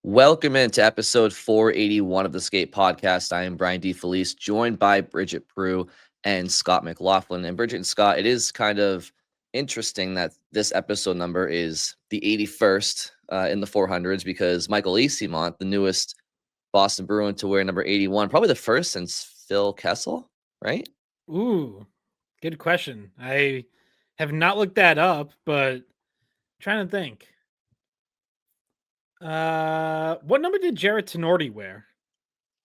Welcome into episode 481 of the Skate Podcast. I am Brian D. Felice, joined by Bridget Prue and Scott McLaughlin. And Bridget and Scott, it is kind of interesting that this episode number is the 81st in the 400s because Michael Eyssimont, the newest Boston Bruin to wear number 81, probably the first since Phil Kessel, right? Ooh, good question. I have not looked that up, but I'm trying to think. What number did Jared Tenorti wear?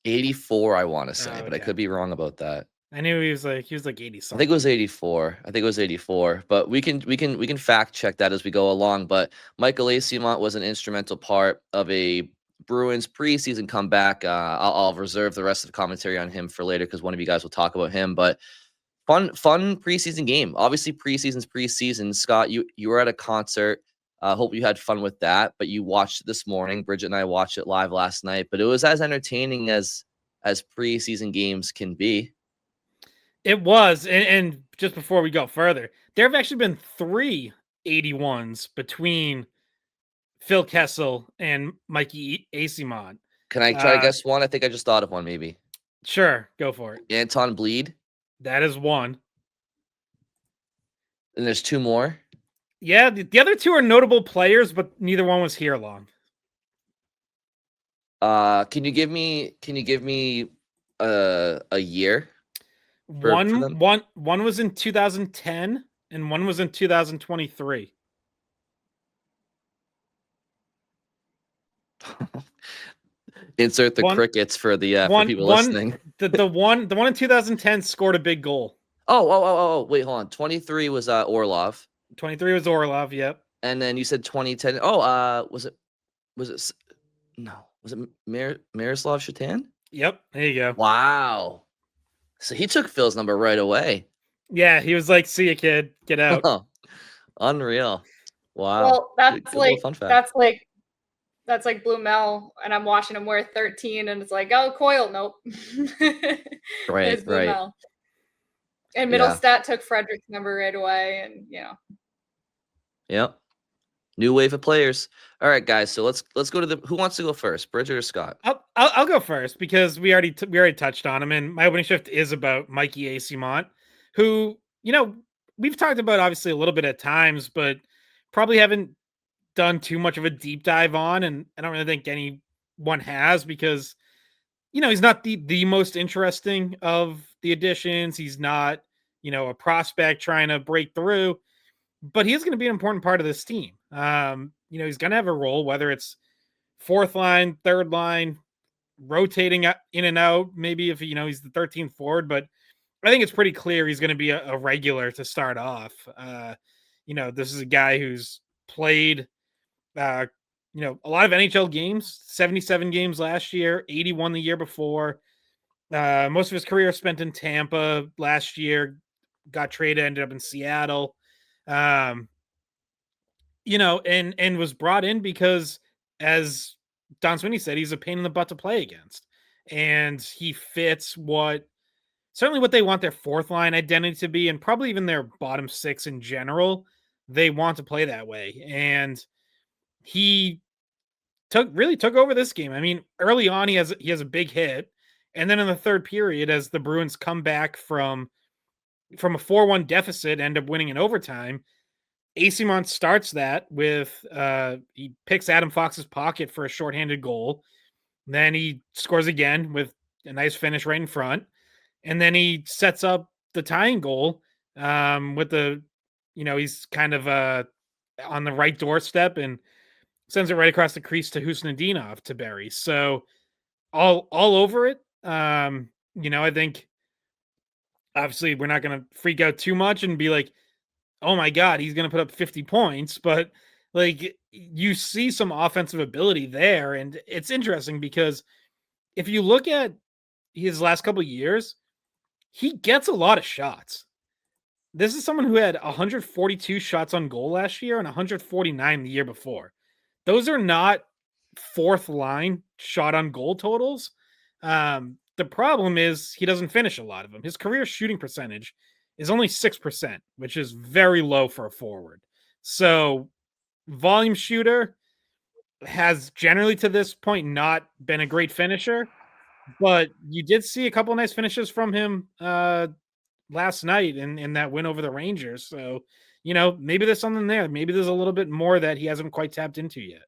84, I want to say, Oh, but I okay. could be wrong about that. I knew he was like 80 I something. think it was 84. But we can fact check that as we go along. But Michael Eyssimont was an instrumental part of a Bruins preseason comeback. I'll reserve the rest of the commentary on him for later because one of you guys will talk about him. But fun preseason game. Obviously, preseason's preseason. Scott, you were at a concert. Hope you had fun with that. But you watched it this morning. Bridget and I watched it live last night. But it was as entertaining as preseason games can be. It was, and just before we go further, there have actually been 3 81s between Phil Kessel and Mikey Eyssimont. Can I try to guess one? I think I just thought of one, maybe. Sure, go for it. Anton Bleed. That is one. And there's 2 more. Yeah, the other 2 are notable players, but neither one was here long. Can you give me a year? One was in 2010 and one was in 2023. Insert the crickets for the for people listening. The one in 2010 scored a big goal. Oh, wait, hold on. 23 was Orlov. 23 was Orlov, yep. And then you said 2010. Oh, was it Miroslav Shatan? Yep, there you go. Wow. So he took Phil's number right away. Yeah, he was like, "See ya, kid, get out." Unreal. Wow. Well, that's like Blumel, and I'm watching him wear 13, and it's like, oh, Coyle, nope. Right. And Mittelstadt took Frederick's number right away, and Yep. New wave of players. All right, guys. So let's go to who wants to go first, Bridget or Scott? I'll go first because we already touched on him, and my opening shift is about Mikey Eyssimont, who we've talked about obviously a little bit at times, but probably haven't done too much of a deep dive on, and I don't really think anyone has because he's not the most interesting of the additions. He's not a prospect trying to break through, but he is going to be an important part of this team. He's going to have a role, whether it's fourth line, third line, rotating in and out, maybe if he's the 13th forward, but I think it's pretty clear he's going to be a regular to start off. This is a guy who's played a lot of NHL games, 77 games last year, 81 the year before. Most of his career spent in Tampa last year, got traded, ended up in Seattle. And was brought in because, as Don Sweeney said, he's a pain in the butt to play against. And he fits certainly what they want their fourth line identity to be, and probably even their bottom 6 in general. They want to play that way. And he really took over this game. I mean, early on, he has a big hit. And then in the third period, as the Bruins come back from a 4-1 deficit, end up winning in overtime, Eyssimont starts that with he picks Adam Fox's pocket for a shorthanded goal. Then he scores again with a nice finish right in front. And then he sets up the tying goal with he's kind of on the right doorstep and sends it right across the crease to Husnudinov to bury. So all over it. I think obviously we're not going to freak out too much and be like, oh my God, he's going to put up 50 points. But like you see some offensive ability there. And it's interesting because if you look at his last couple of years, he gets a lot of shots. This is someone who had 142 shots on goal last year and 149 the year before. Those are not fourth line shot on goal totals. The problem is he doesn't finish a lot of them. His career shooting percentage is only 6%, which is very low for a forward. So volume shooter, has generally to this point not been a great finisher, but you did see a couple nice finishes from him last night in that win over the Rangers. So, maybe there's something there. Maybe there's a little bit more that he hasn't quite tapped into yet.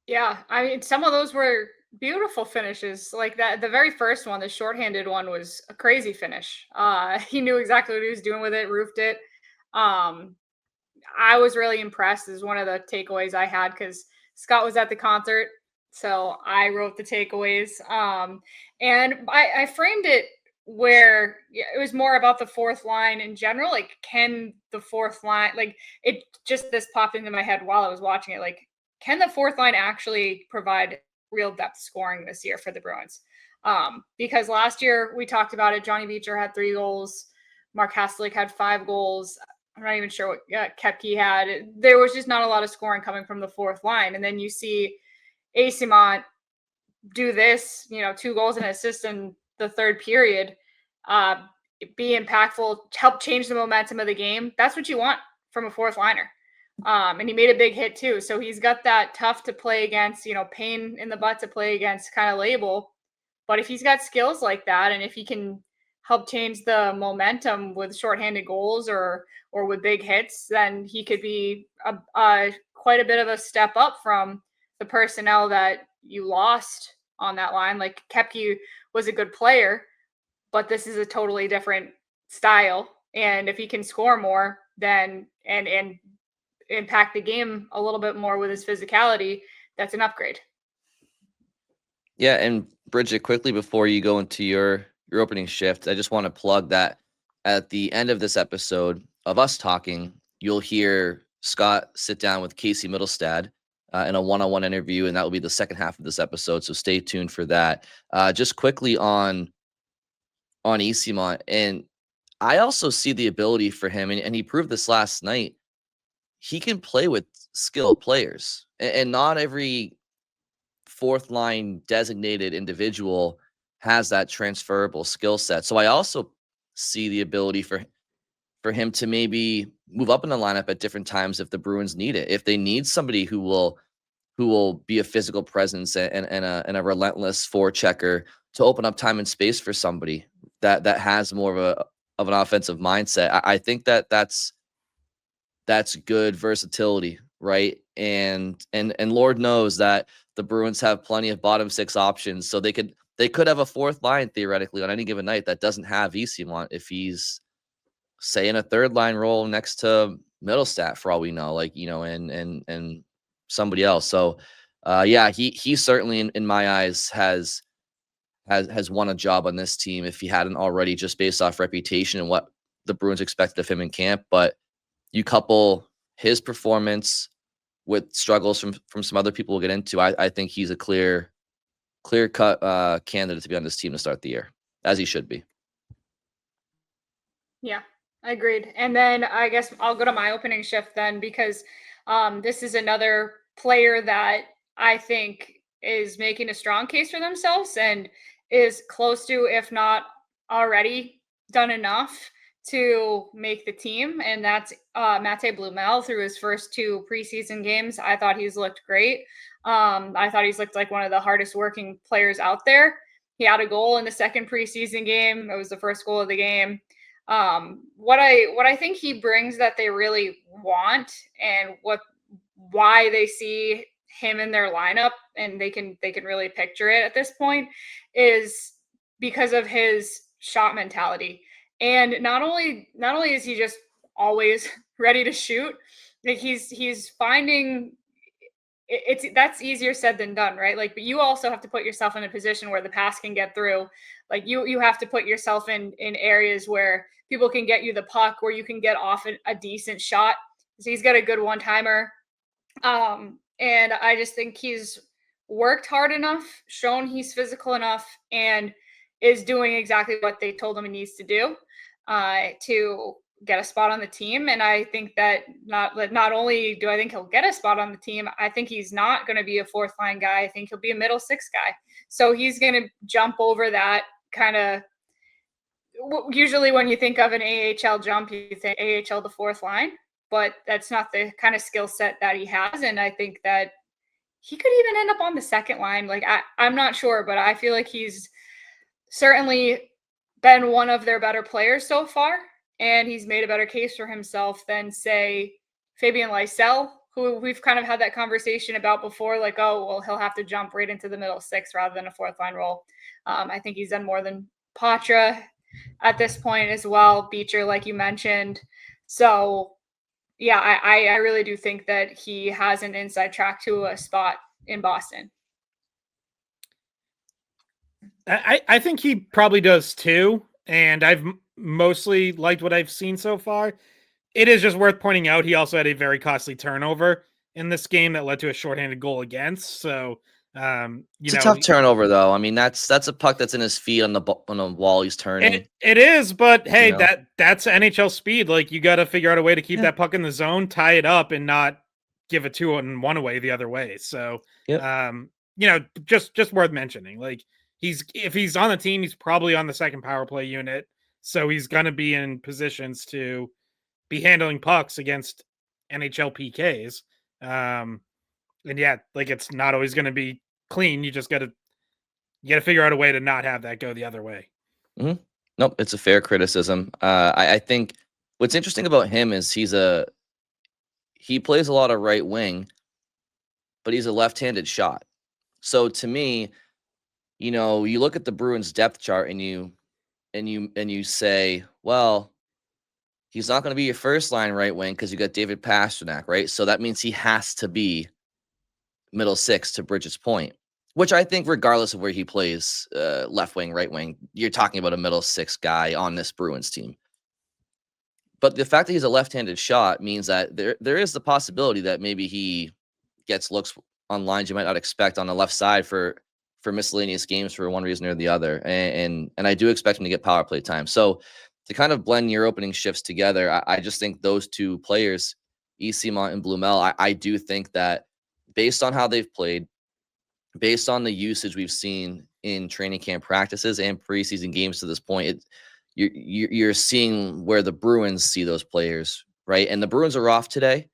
Yeah, I mean, some of those were beautiful finishes. Like that, the very first one, the shorthanded one, was a crazy finish. He knew exactly what he was doing with it, roofed it. Um, I was really impressed. Is one of the takeaways I had because Scott was at the concert, so I wrote the takeaways. And I framed it where it was more about the fourth line in general. Like, can the fourth line, like, it just this popped into my head while I was watching it. Like, can the fourth line actually provide real depth scoring this year for the Bruins? Because last year we talked about it. Johnny Beecher had 3 goals. Mark Haslick had 5 goals. I'm not even sure what Kepke had. There was just not a lot of scoring coming from the fourth line. And then you see Eyssimont do this, 2 goals and an assist in the third period, be impactful, help change the momentum of the game. That's what you want from a fourth liner. And he made a big hit too. So he's got that tough to play against, pain in the butt to play against kind of label. But if he's got skills like that, and if he can help change the momentum with shorthanded goals or with big hits, then he could be quite a bit of a step up from the personnel that you lost on that line. Like Kepke was a good player, but this is a totally different style. And if he can score more, then and impact the game a little bit more with his physicality, that's an upgrade. Yeah, and Bridget, quickly before you go into your opening shift, I just want to plug that at the end of this episode of us talking, you'll hear Scott sit down with Casey Mittelstadt in a one-on-one interview, and that will be the second half of this episode. So stay tuned for that. Just quickly on Eyssimont, and I also see the ability for him, and he proved this last night. He can play with skilled players, and not every fourth line designated individual has that transferable skill set. So I also see the ability for him to maybe move up in the lineup at different times if the Bruins need it. If they need somebody who will be a physical presence and a relentless forechecker to open up time and space for somebody that has more of an offensive mindset. I think that's good versatility, right? And Lord knows that the Bruins have plenty of bottom 6 options, so they could have a fourth line theoretically on any given night that doesn't have Eyssimont if he's, say, in a third line role next to Mittelstadt for all we know, like, and somebody else. So yeah, he certainly in my eyes has won a job on this team if he hadn't already, just based off reputation and what the Bruins expected of him in camp. But you couple his performance with struggles from some other people we'll get into, I think he's a clear cut candidate to be on this team to start the year, as he should be. Yeah, agreed. And then I guess I'll go to my opening shift then, because this is another player that I think is making a strong case for themselves and is close to, if not already done enough to make the team. And that's Mate Blumel through his first 2 preseason games. I thought he's looked great. I thought he's looked like one of the hardest working players out there. He had a goal in the second preseason game. It was the first goal of the game. What I think he brings that they really want, and why they see him in their lineup and they can really picture it at this point, is because of his shot mentality. And not only is he just always ready to shoot, like he's finding that's easier said than done, right? Like, but you also have to put yourself in a position where the pass can get through. Like you have to put yourself in areas where people can get you the puck, where you can get off a decent shot. So he's got a good one-timer. And I just think he's worked hard enough, shown he's physical enough, and is doing exactly what they told him he needs to do to get a spot on the team. And I think that not only do I think he'll get a spot on the team, I think he's not going to be a fourth line guy. I think he'll be a middle 6 guy. So he's going to jump over that kind of, usually when you think of an AHL jump, you think AHL the fourth line. but that's not the kind of skill set that he has. And I think that he could even end up on the second line. Like, I'm not sure, but I feel like he's certainly been one of their better players so far. And he's made a better case for himself than, say, Fabian Lysell, who we've kind of had that conversation about before. Like, oh, well, he'll have to jump right into the middle six rather than a fourth line role. I think he's done more than Patra at this point as well. Beecher, like you mentioned. So, yeah, I really do think that he has an inside track to a spot in Boston. I think he probably does too. And I've mostly liked what I've seen so far. It is just worth pointing out he also had a very costly turnover in this game that led to a shorthanded goal against. So, it's a tough turnover, though. I mean, that's a puck that's in his feet on the wall he's turning. It is, but hey, that's NHL speed. Like, you got to figure out a way to keep that puck in the zone, tie it up, and not give a 2-on-1 away the other way. So, just worth mentioning. Like, if he's on the team, he's probably on the second power play unit, so he's gonna be in positions to be handling pucks against NHL PKs. And yeah, like, it's not always going to be clean. You just got to figure out a way to not have that go the other way. Mm-hmm. Nope, it's a fair criticism. I think what's interesting about him is he plays a lot of right wing, but he's a left-handed shot. So to me, you look at the Bruins depth chart and you say, well, he's not going to be your first line right wing because you got David Pastrnak, right? So that means he has to be middle six, to Bridget's point, which I think regardless of where he plays, left wing, right wing, you're talking about a middle six guy on this Bruins team. But the fact that he's a left-handed shot means that there is the possibility that maybe he gets looks on lines you might not expect on the left side for miscellaneous games for one reason or the other. And I do expect him to get power play time. So to kind of blend your opening shifts together, I just think those two players, Eyssimont and Blumel, I do think that based on how they've played, based on the usage we've seen in training camp practices and preseason games to this point, you're seeing where the Bruins see those players, right? And the Bruins are off today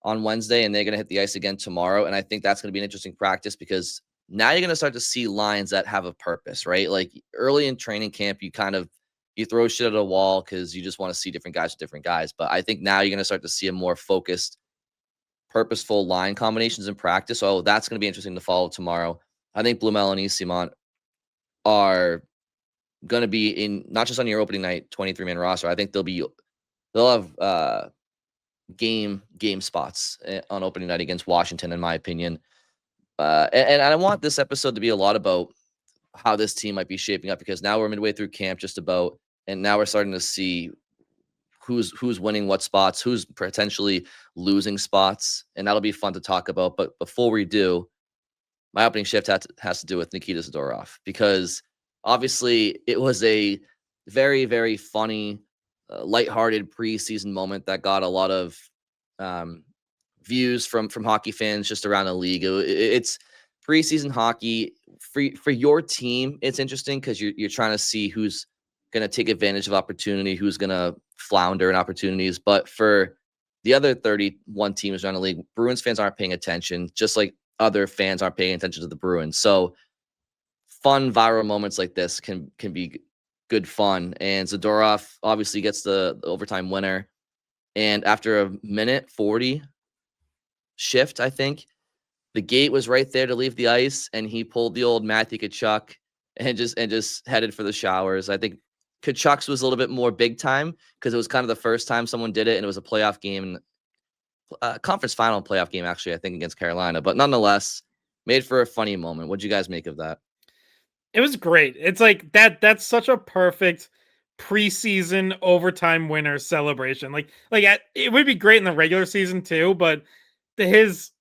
on Wednesday, and they're going to hit the ice again tomorrow. And I think that's going to be an interesting practice because now you're going to start to see lines that have a purpose, right? Like early in training camp, you throw shit at a wall because you just want to see different guys with different guys. But I think now you're going to start to see a more focused, purposeful line combinations in practice. So that's going to be interesting to follow tomorrow. I think Blumel and Eyssimont are going to be in not just on your opening night 23-man roster. I think they'll have game spots on opening night against Washington, in my opinion. And I want this episode to be a lot about how this team might be shaping up because now we're midway through camp just about, and now we're starting to see who's winning what spots, who's potentially losing spots, and that'll be fun to talk about. But before we do, my opening shift has to do with Nikita Zadorov because obviously it was a very, very funny, lighthearted preseason moment that got a lot of views from hockey fans just around the league. It's preseason hockey for your team. It's interesting because you're trying to see who's going to take advantage of opportunity, who's going to flounder in opportunities. But for the other 31 teams around the league, Bruins fans aren't paying attention, just like other fans aren't paying attention to the Bruins. So fun viral moments like this can be good fun. And Zadorov obviously gets the overtime winner. And after a minute 40 shift, I think the gate was right there to leave the ice, and he pulled the old Matthew Tkachuk and just headed for the showers. I think Tkachuk's was a little bit more big time because it was kind of the first time someone did it, and it was a playoff game, conference final playoff game, actually, I think, against Carolina. But nonetheless, made for a funny moment. What'd you guys make of that? It was great. It's like that's such a perfect preseason overtime winner celebration. Like it would be great in the regular season too, but because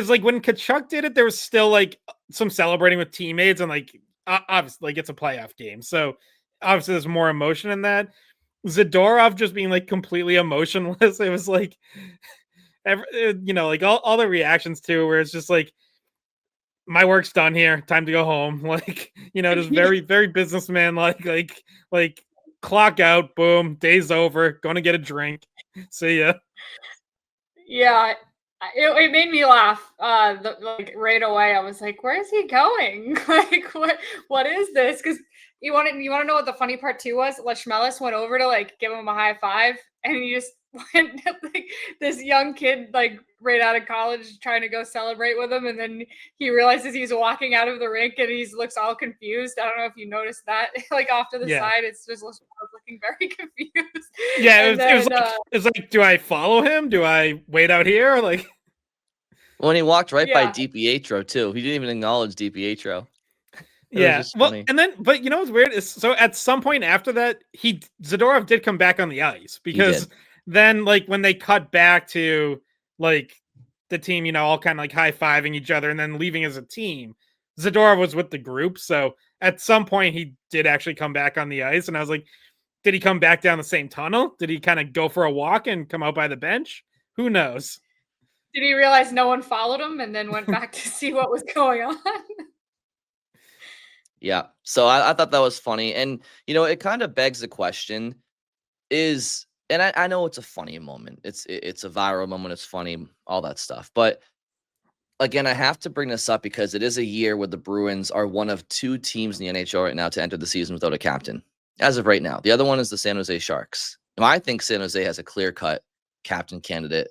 like when Tkachuk did it, there was still like some celebrating with teammates and like obviously like it's a playoff game, so obviously there's more emotion in that. Zadorov just being like completely emotionless. It was like, like all the reactions too, where it's just like, my work's done here, time to go home. Like, just very, very businessman like clock out, boom, day's over, gonna get a drink, see ya. Yeah, it made me laugh. Like right away, I was like, "Where is he going? Like, what is this?" Because you want to know what the funny part too was? Leschmelis went over to like give him a high five, and he just went like this young kid like right out of college trying to go celebrate with him, and then he realizes he's walking out of the rink and he looks all confused. I don't know if you noticed that. Like off to the side, it's just looking very confused. Yeah, And it's like, do I follow him? Do I wait out here? Like, when he walked right by Yeah. DiPietro too, he didn't even acknowledge DiPietro. It was yeah. just Well, funny. and then, but you know what's weird is, so at some point after that, Zadorov did come back on the ice, because did. then like when they cut back to like the team, you know, all kind of like high-fiving each other and then leaving as a team, Zadorov was with the group. So at some point he did actually come back on the ice, and I was like, did he come back down the same tunnel? Did he kind of go for a walk and come out by the bench? Who knows? Did he realize no one followed him and then went back to see what was going on? Yeah. So I thought that was funny. And, you know, it kind of begs the question is, and I know it's a funny moment. It's a viral moment. It's funny, all that stuff. But again, I have to bring this up because it is a year where the Bruins are one of two teams in the NHL right now to enter the season without a captain. As of right now, the other one is the San Jose Sharks. Now, I think San Jose has a clear-cut captain candidate,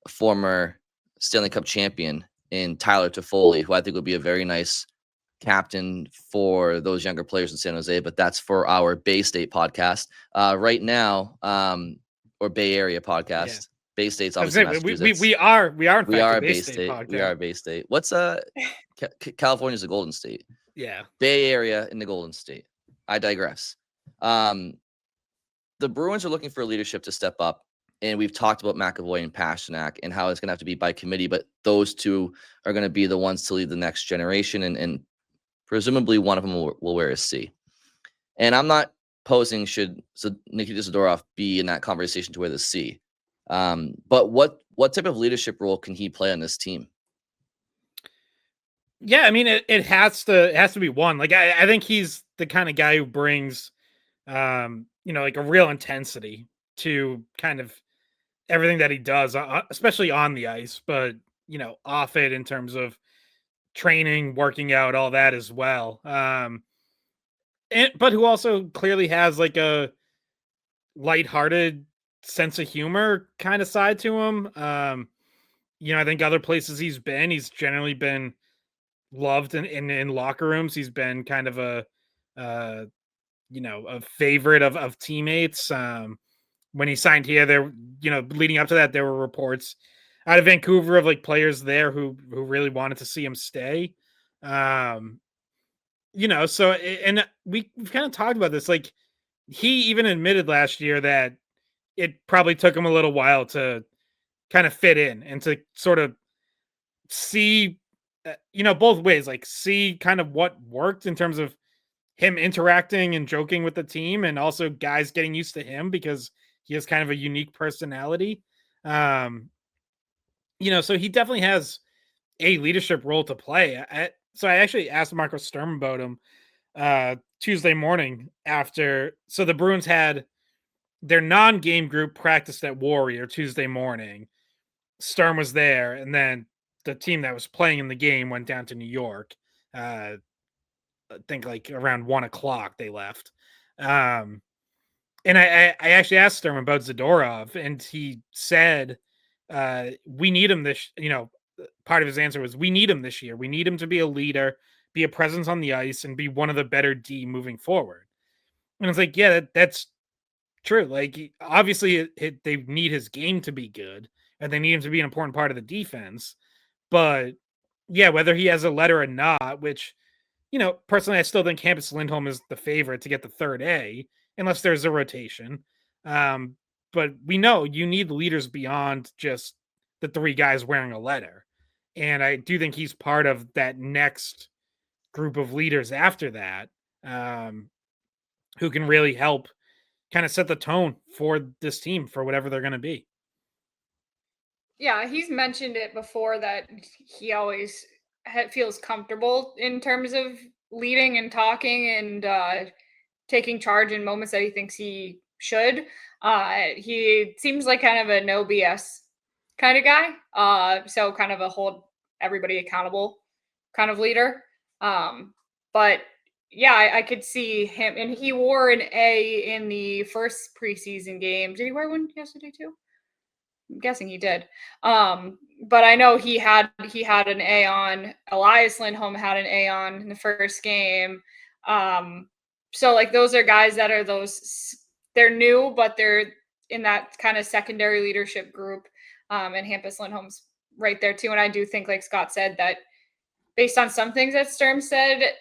a former Stanley Cup champion in Tyler Toffoli, who I think would be a very nice captain for those younger players in San Jose. But that's for our Bay State podcast. Right now, or Bay Area podcast. Yeah. Bay State's I was obviously saying, Massachusetts. we are in fact We are a a Bay Bay State State. podcast. We are a Bay State. What's California's a Golden State. Yeah. Bay Area in the Golden State. I digress. The Bruins are looking for leadership to step up, and we've talked about McAvoy and Pasternak and how it's going to have to be by committee, but those two are going to be the ones to lead the next generation, and presumably one of them will wear a C. And I'm not posing should Nikita Zadorov be in that conversation to wear the C. But what type of leadership role can he play on this team? Yeah, I mean, it has to be one. Like, I think he's the kind of guy who brings, you know, like a real intensity to kind of everything that he does, especially on the ice, but you know, off it in terms of training, working out, all that as well. But who also clearly has like a lighthearted sense of humor kind of side to him. You know, I think other places he's generally been loved in locker rooms. He's been kind of a you know, a favorite of teammates. When he signed here, there, you know, leading up to that, there were reports out of Vancouver of like players there who really wanted to see him stay. You know, so, and we've kind of talked about this. Like, he even admitted last year that it probably took him a little while to kind of fit in and to sort of see, you know, both ways, like see kind of what worked in terms of him interacting and joking with the team, and also guys getting used to him because he has kind of a unique personality. You know, so he definitely has a leadership role to play. So I actually asked Marco Sturm about him Tuesday morning after. So the Bruins had their non-game group practiced at Warrior Tuesday morning. Sturm was there, and then the team that was playing in the game went down to New York. I think like around 1:00 they left. And I actually asked Sturm about Zadorov, and he said, we need him this, you know, part of his answer was, we need him this year. We need him to be a leader, be a presence on the ice, and be one of the better D moving forward. And it's like, yeah, that's true. Like, obviously they need his game to be good, and they need him to be an important part of the defense. But yeah, whether he has a letter or not, which, you know, personally, I still think Hampus Lindholm is the favorite to get the third A, unless there's a rotation. But we know you need leaders beyond just the three guys wearing a letter. And I do think he's part of that next group of leaders after that, who can really help kind of set the tone for this team for whatever they're going to be. Yeah, he's mentioned it before that he always feels comfortable in terms of leading and talking and taking charge in moments that he thinks he should. He seems like kind of a no BS kind of guy. So kind of a hold everybody accountable kind of leader. But yeah, I could see him, and he wore an A in the first preseason game. Did he wear one yesterday too? I'm guessing he did. But I know he had an A on. Elias Lindholm had an A on in the first game. So like those are guys that are they're new, but they're in that kind of secondary leadership group. And Hampus Lindholm's right there too. And I do think, like Scott said, that based on some things that Sturm said,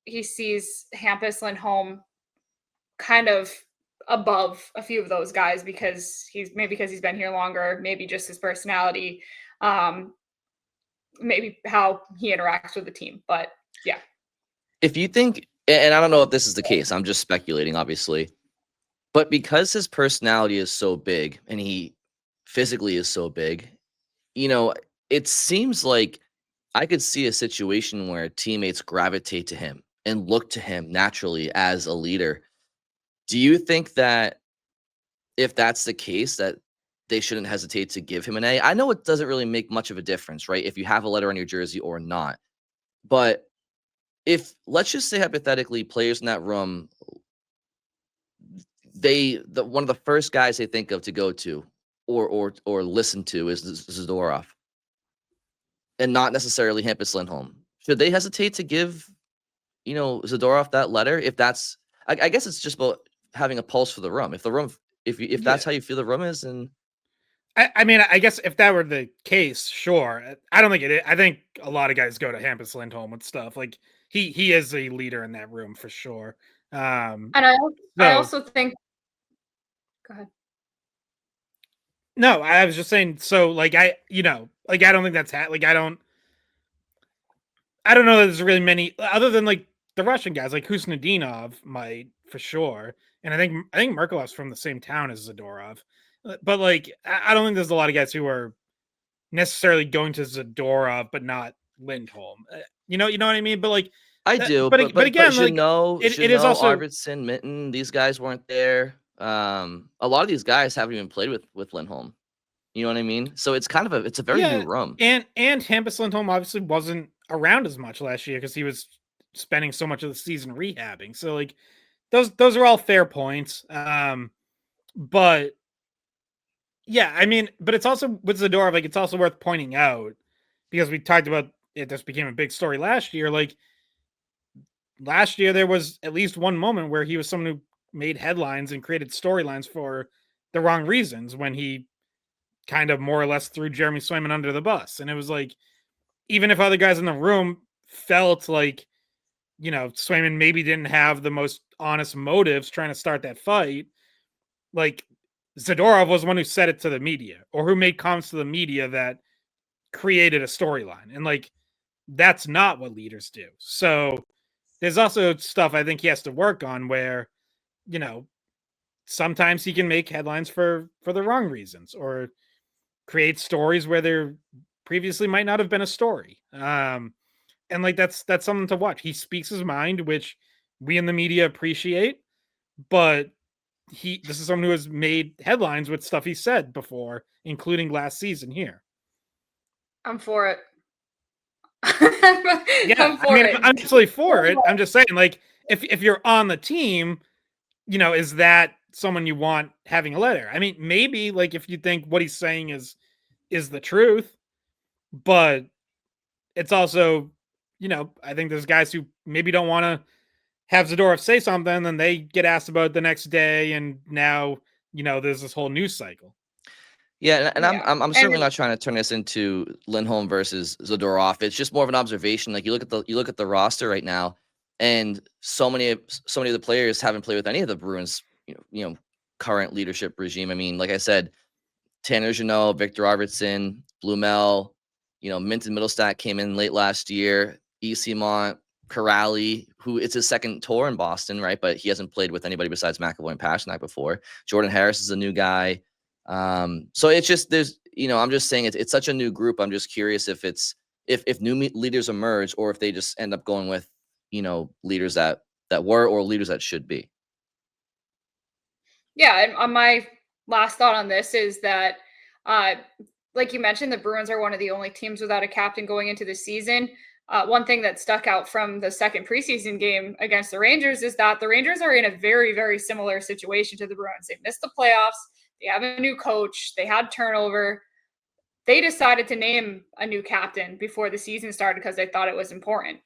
he sees Hampus Lindholm kind of above a few of those guys because he's been here longer, maybe just his personality, maybe how he interacts with the team. But yeah. If you think, and I don't know if this is the case, I'm just speculating, obviously, but because his personality is so big and he physically is so big, it seems like I could see a situation where teammates gravitate to him and look to him naturally as a leader. Do you think that if that's the case, that they shouldn't hesitate to give him an A? I know it doesn't really make much of a difference, right? If you have a letter on your jersey or not. But if, let's just say hypothetically, players in that room, one of the first guys they think of to go to or listen to is Zadorov, and not necessarily Hampus Lindholm. Should they hesitate to give, Zadorov that letter? If that's, I guess it's just about having a pulse for the room. If the room, if that's how you feel the room is, and I mean, I guess if that were the case, sure. I don't think it is. I think a lot of guys go to Hampus Lindholm with stuff. Like he is a leader in that room for sure. And I also think. Go ahead. No, I was just saying. So like I don't think that's like I don't know that there's really many other than like the Russian guys, like Kusnedinov might for sure, and I think Merkelov's from the same town as Zadorov. But like, I don't think there's a lot of guys who are necessarily going to Zadorov, but not Lindholm. You know what I mean? But like, I do. But again, like, it is also Arvidsson, Mitten. These guys weren't there. A lot of these guys haven't even played with Lindholm. You know what I mean? So it's kind of it's a very new room. And Hampus Lindholm obviously wasn't around as much last year because he was spending so much of the season rehabbing. So like, those are all fair points. But yeah, I mean, but it's also with Zadorov, like it's also worth pointing out because we talked about it. This became a big story last year. Like last year, there was at least one moment where he was someone who made headlines and created storylines for the wrong reasons when he kind of more or less threw Jeremy Swayman under the bus. And it was like, even if other guys in the room felt like, Swayman maybe didn't have the most honest motives trying to start that fight, like Zadorov was the one who said it to the media or who made comments to the media that created a storyline. And like, that's not what leaders do. So there's also stuff I think he has to work on where, sometimes he can make headlines for the wrong reasons or create stories where there previously might not have been a story. And like, that's something to watch. He speaks his mind, which we in the media appreciate, but this is someone who has made headlines with stuff he said before, including last season here. I'm for it. Yeah, I'm absolutely for it. I'm just saying, like, if you're on the team, is that someone you want having a letter? I mean, maybe like if you think what he's saying is the truth, but it's also, I think there's guys who maybe don't want to have Zadorov say something, then they get asked about it the next day, and now there's this whole news cycle. Yeah, and I'm certainly not trying to turn this into Lindholm versus Zadorov. It's just more of an observation. Like you look at the roster right now, and so many of the players haven't played with any of the Bruins, current leadership regime. I mean, like I said, Tanner Jeannot, Victor Arvidsson, Blumel, Minton Mittelstadt came in late last year. Eyssimont, Corrali, who it's his second tour in Boston, right? But he hasn't played with anybody besides McAvoy and Pasternak before. Jordan Harris is a new guy. So it's just I'm just saying it's such a new group. I'm just curious if new leaders emerge or if they just end up going with leaders that were or leaders that should be. Yeah, and my last thought on this is that like you mentioned, the Bruins are one of the only teams without a captain going into the season. One thing that stuck out from the second preseason game against the Rangers is that the Rangers are in a very, very similar situation to the Bruins. They missed the playoffs. They have a new coach. They had turnover. They decided to name a new captain before the season started because they thought it was important.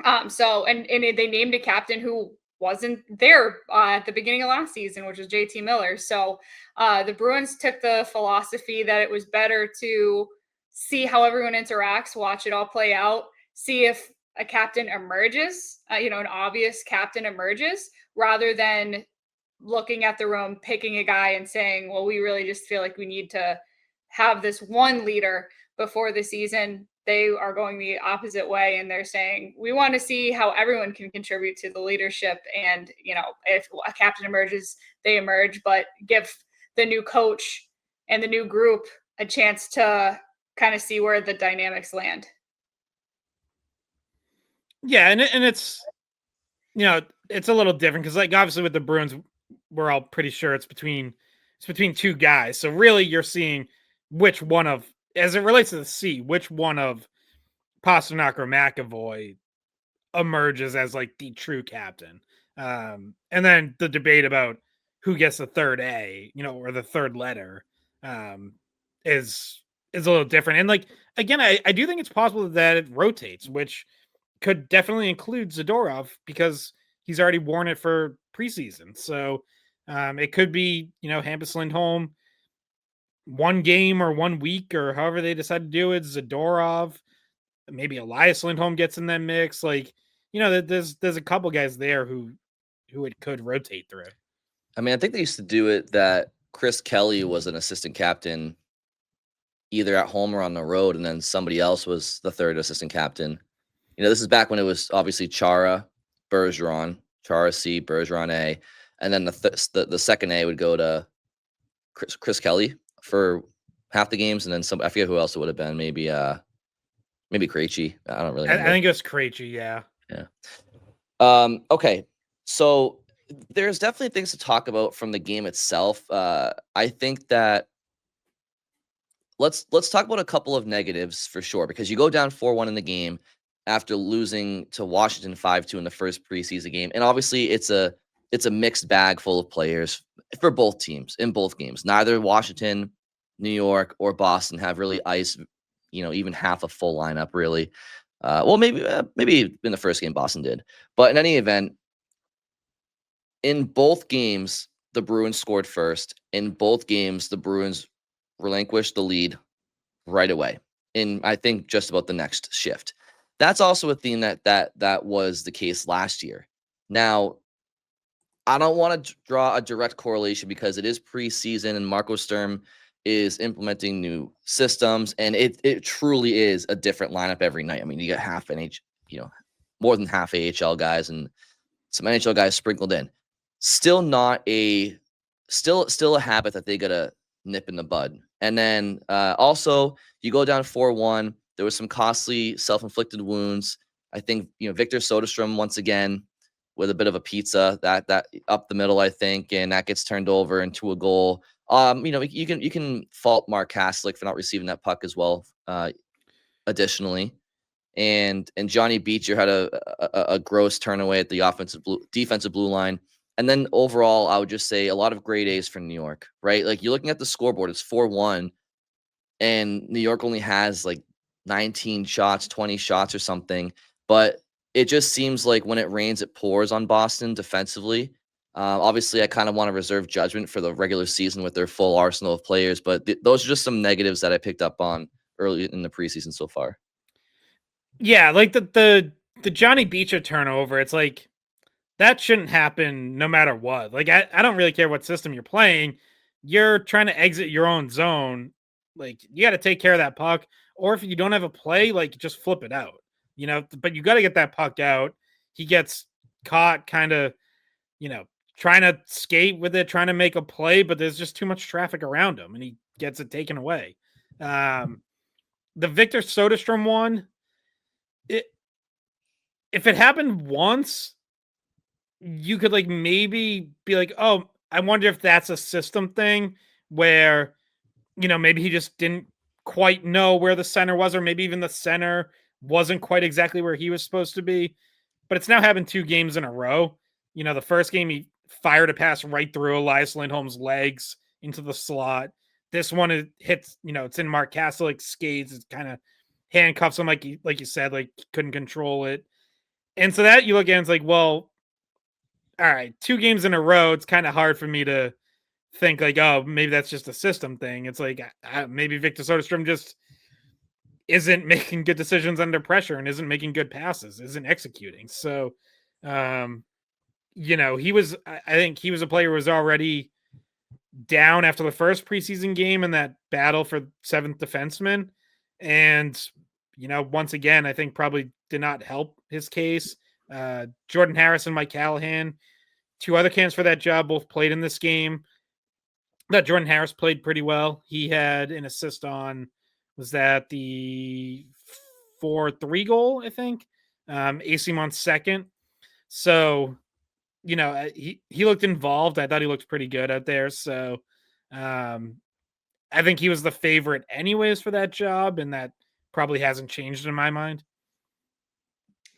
And they named a captain who wasn't there at the beginning of last season, which was JT Miller. So the Bruins took the philosophy that it was better to see how everyone interacts, watch it all play out, see if a captain emerges, an obvious captain emerges, rather than looking at the room, picking a guy and saying, well, we really just feel like we need to have this one leader before the season. They are going the opposite way, and they're saying, we want to see how everyone can contribute to the leadership. And, if a captain emerges, they emerge, but give the new coach and the new group a chance to kind of see where the dynamics land. Yeah, and it's it's a little different because, like, obviously with the Bruins, we're all pretty sure it's between two guys. So really, you're seeing which one of, as it relates to the C, which one of Pastrnak or McAvoy emerges as like the true captain. And then the debate about who gets the third A, or the third letter, is a little different. And like, again, I do think it's possible that it rotates, which could definitely include Zadorov because he's already worn it for preseason. So it could be, Hampus Lindholm 1 game or 1 week or however they decide to do it. Zadorov, maybe Elias Lindholm gets in that mix. Like, there's a couple guys there who it could rotate through. I mean, I think they used to do it that Chris Kelly was an assistant captain either at home or on the road, and then somebody else was the third assistant captain. This is back when it was obviously Chara, Bergeron, Chara C, Bergeron A, and then the second A would go to Chris Kelly for half the games, and then I forget who else it would have been. Maybe Krejci. I don't really remember. I think it was Krejci, yeah. Yeah. Okay. So there's definitely things to talk about from the game itself. I think that let's talk about a couple of negatives for sure, because you go down 4-1 in the game after losing to Washington 5-2 in the first preseason game. And obviously it's a mixed bag full of players for both teams in both games. Neither Washington, New York, or Boston have really iced, even half a full lineup really. Well, maybe in the first game Boston did. But in any event, in both games, the Bruins scored first. In both games, the Bruins relinquished the lead right away. In, I think, just about the next shift. That's also a theme that was the case last year. Now, I don't want to draw a direct correlation because it is preseason and Marco Sturm is implementing new systems, and it truly is a different lineup every night. I mean, you got more than half AHL guys and some NHL guys sprinkled in. Still a habit that they gotta nip in the bud. And then also you go down 4-1. There was some costly self-inflicted wounds. I think Victor Soderstrom once again with a bit of a pizza that up the middle, I think, and that gets turned over into a goal. You can fault Mark Kaslik for not receiving that puck as well. Additionally, and Johnny Beecher had a gross turn away at the defensive blue line. And then overall, I would just say a lot of grade A's for New York, right? Like, you're looking at the scoreboard, it's 4-1, and New York only has like 19 shots, 20 shots or something. But it just seems like when it rains, it pours on Boston defensively. Obviously, I kind of want to reserve judgment for the regular season with their full arsenal of players, but those are just some negatives that I picked up on early in the preseason so far. Yeah, like the Johnny Beecher turnover, it's like that shouldn't happen no matter what. Like, I don't really care what system you're playing. You're trying to exit your own zone. Like, you got to take care of that puck. Or if you don't have a play, like, just flip it out. But you got to get that puck out. He gets caught kind of, trying to skate with it, trying to make a play, but there's just too much traffic around him, and he gets it taken away. The Victor Soderstrom one, if it happened once, you could like maybe be like, oh, I wonder if that's a system thing where, maybe he just didn't quite know where the center was, or maybe even the center wasn't quite exactly where he was supposed to be. But it's now happened 2 games in a row. The first game he fired a pass right through Elias Lindholm's legs into the slot. This one it hits, it's in Mark Kastelik's skates. It kind of handcuffs him, like you said, like he couldn't control it. And so that you look at, it's like, well, all right, 2 games in a row. It's kind of hard for me to think like, oh, maybe that's just a system thing. It's like maybe Victor Soderstrom just isn't making good decisions under pressure and isn't making good passes, isn't executing. So, I think he was a player who was already down after the first preseason game in that battle for 7th defenseman. And, once again, I think probably did not help his case. Jordan Harris and Mike Callahan, 2 other cans for that job, both played in this game. That Jordan Harris played pretty well. He had an assist on, was that the 4-3 goal, I think? Eyssimont second. So, he looked involved. I thought he looked pretty good out there. So, I think he was the favorite anyways for that job, and that probably hasn't changed in my mind.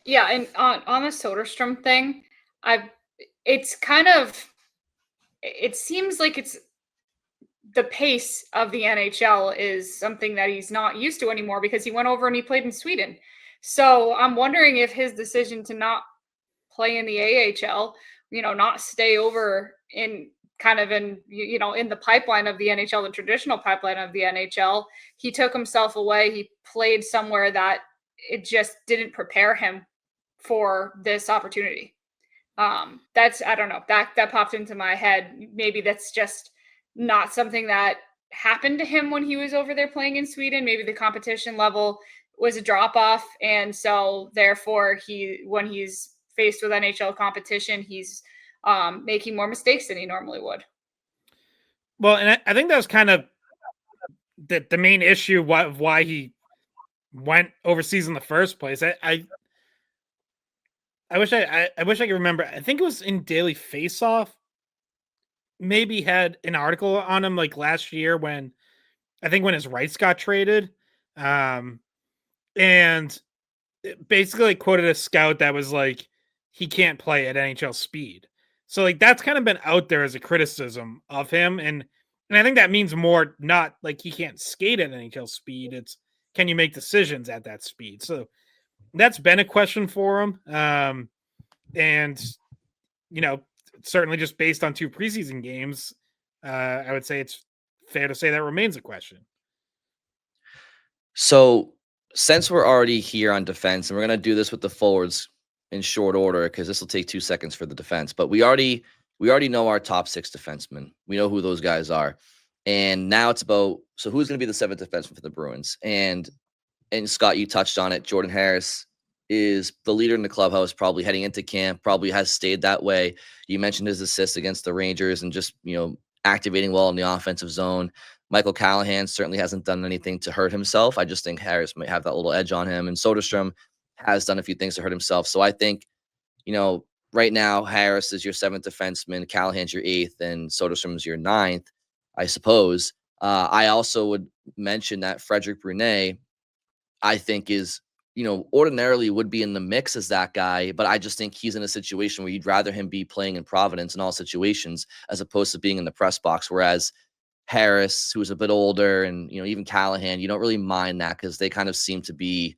Yeah, and on the Soderstrom thing, it seems like it's the pace of the NHL is something that he's not used to anymore because he went over and he played in Sweden. So I'm wondering if his decision to not play in the AHL, not stay over in in the pipeline of the NHL, the traditional pipeline of the NHL, he took himself away. He played somewhere that it just didn't prepare him for this opportunity. I don't know, that popped into my head. Maybe that's just not something that happened to him when he was over there playing in Sweden. Maybe the competition level was a drop off. And so therefore when he's faced with NHL competition, he's making more mistakes than he normally would. Well, and I think that was kind of the main issue why he went overseas in the first place. I wish I could remember. I think it was in Daily Faceoff. Maybe had an article on him like last year when his rights got traded. And basically quoted a scout that was like, he can't play at NHL speed. So like that's kind of been out there as a criticism of him. And I think that means more not like he can't skate at NHL speed. It's, can you make decisions at that speed? So that's been a question for him. And certainly just based on 2 preseason games, I would say it's fair to say that remains a question. So since we're already here on defense, and we're going to do this with the forwards in short order because this will take 2 seconds for the defense, but we already know our top 6 defensemen. We know who those guys are. And now it's about, so who's going to be the 7th defenseman for the Bruins? And Scott, you touched on it. Jordan Harris is the leader in the clubhouse, probably heading into camp, probably has stayed that way. You mentioned his assists against the Rangers and just, activating well in the offensive zone. Michael Callahan certainly hasn't done anything to hurt himself. I just think Harris might have that little edge on him. And Soderstrom has done a few things to hurt himself. So I think, right now, Harris is your 7th defenseman, Callahan's your 8th, and Soderstrom's your 9th, I suppose. I also would mention that Frederic Brunet, I think is, ordinarily would be in the mix as that guy, but I just think he's in a situation where you'd rather him be playing in Providence in all situations as opposed to being in the press box. Whereas Harris, who's a bit older, and, even Callahan, you don't really mind that because they kind of seem to be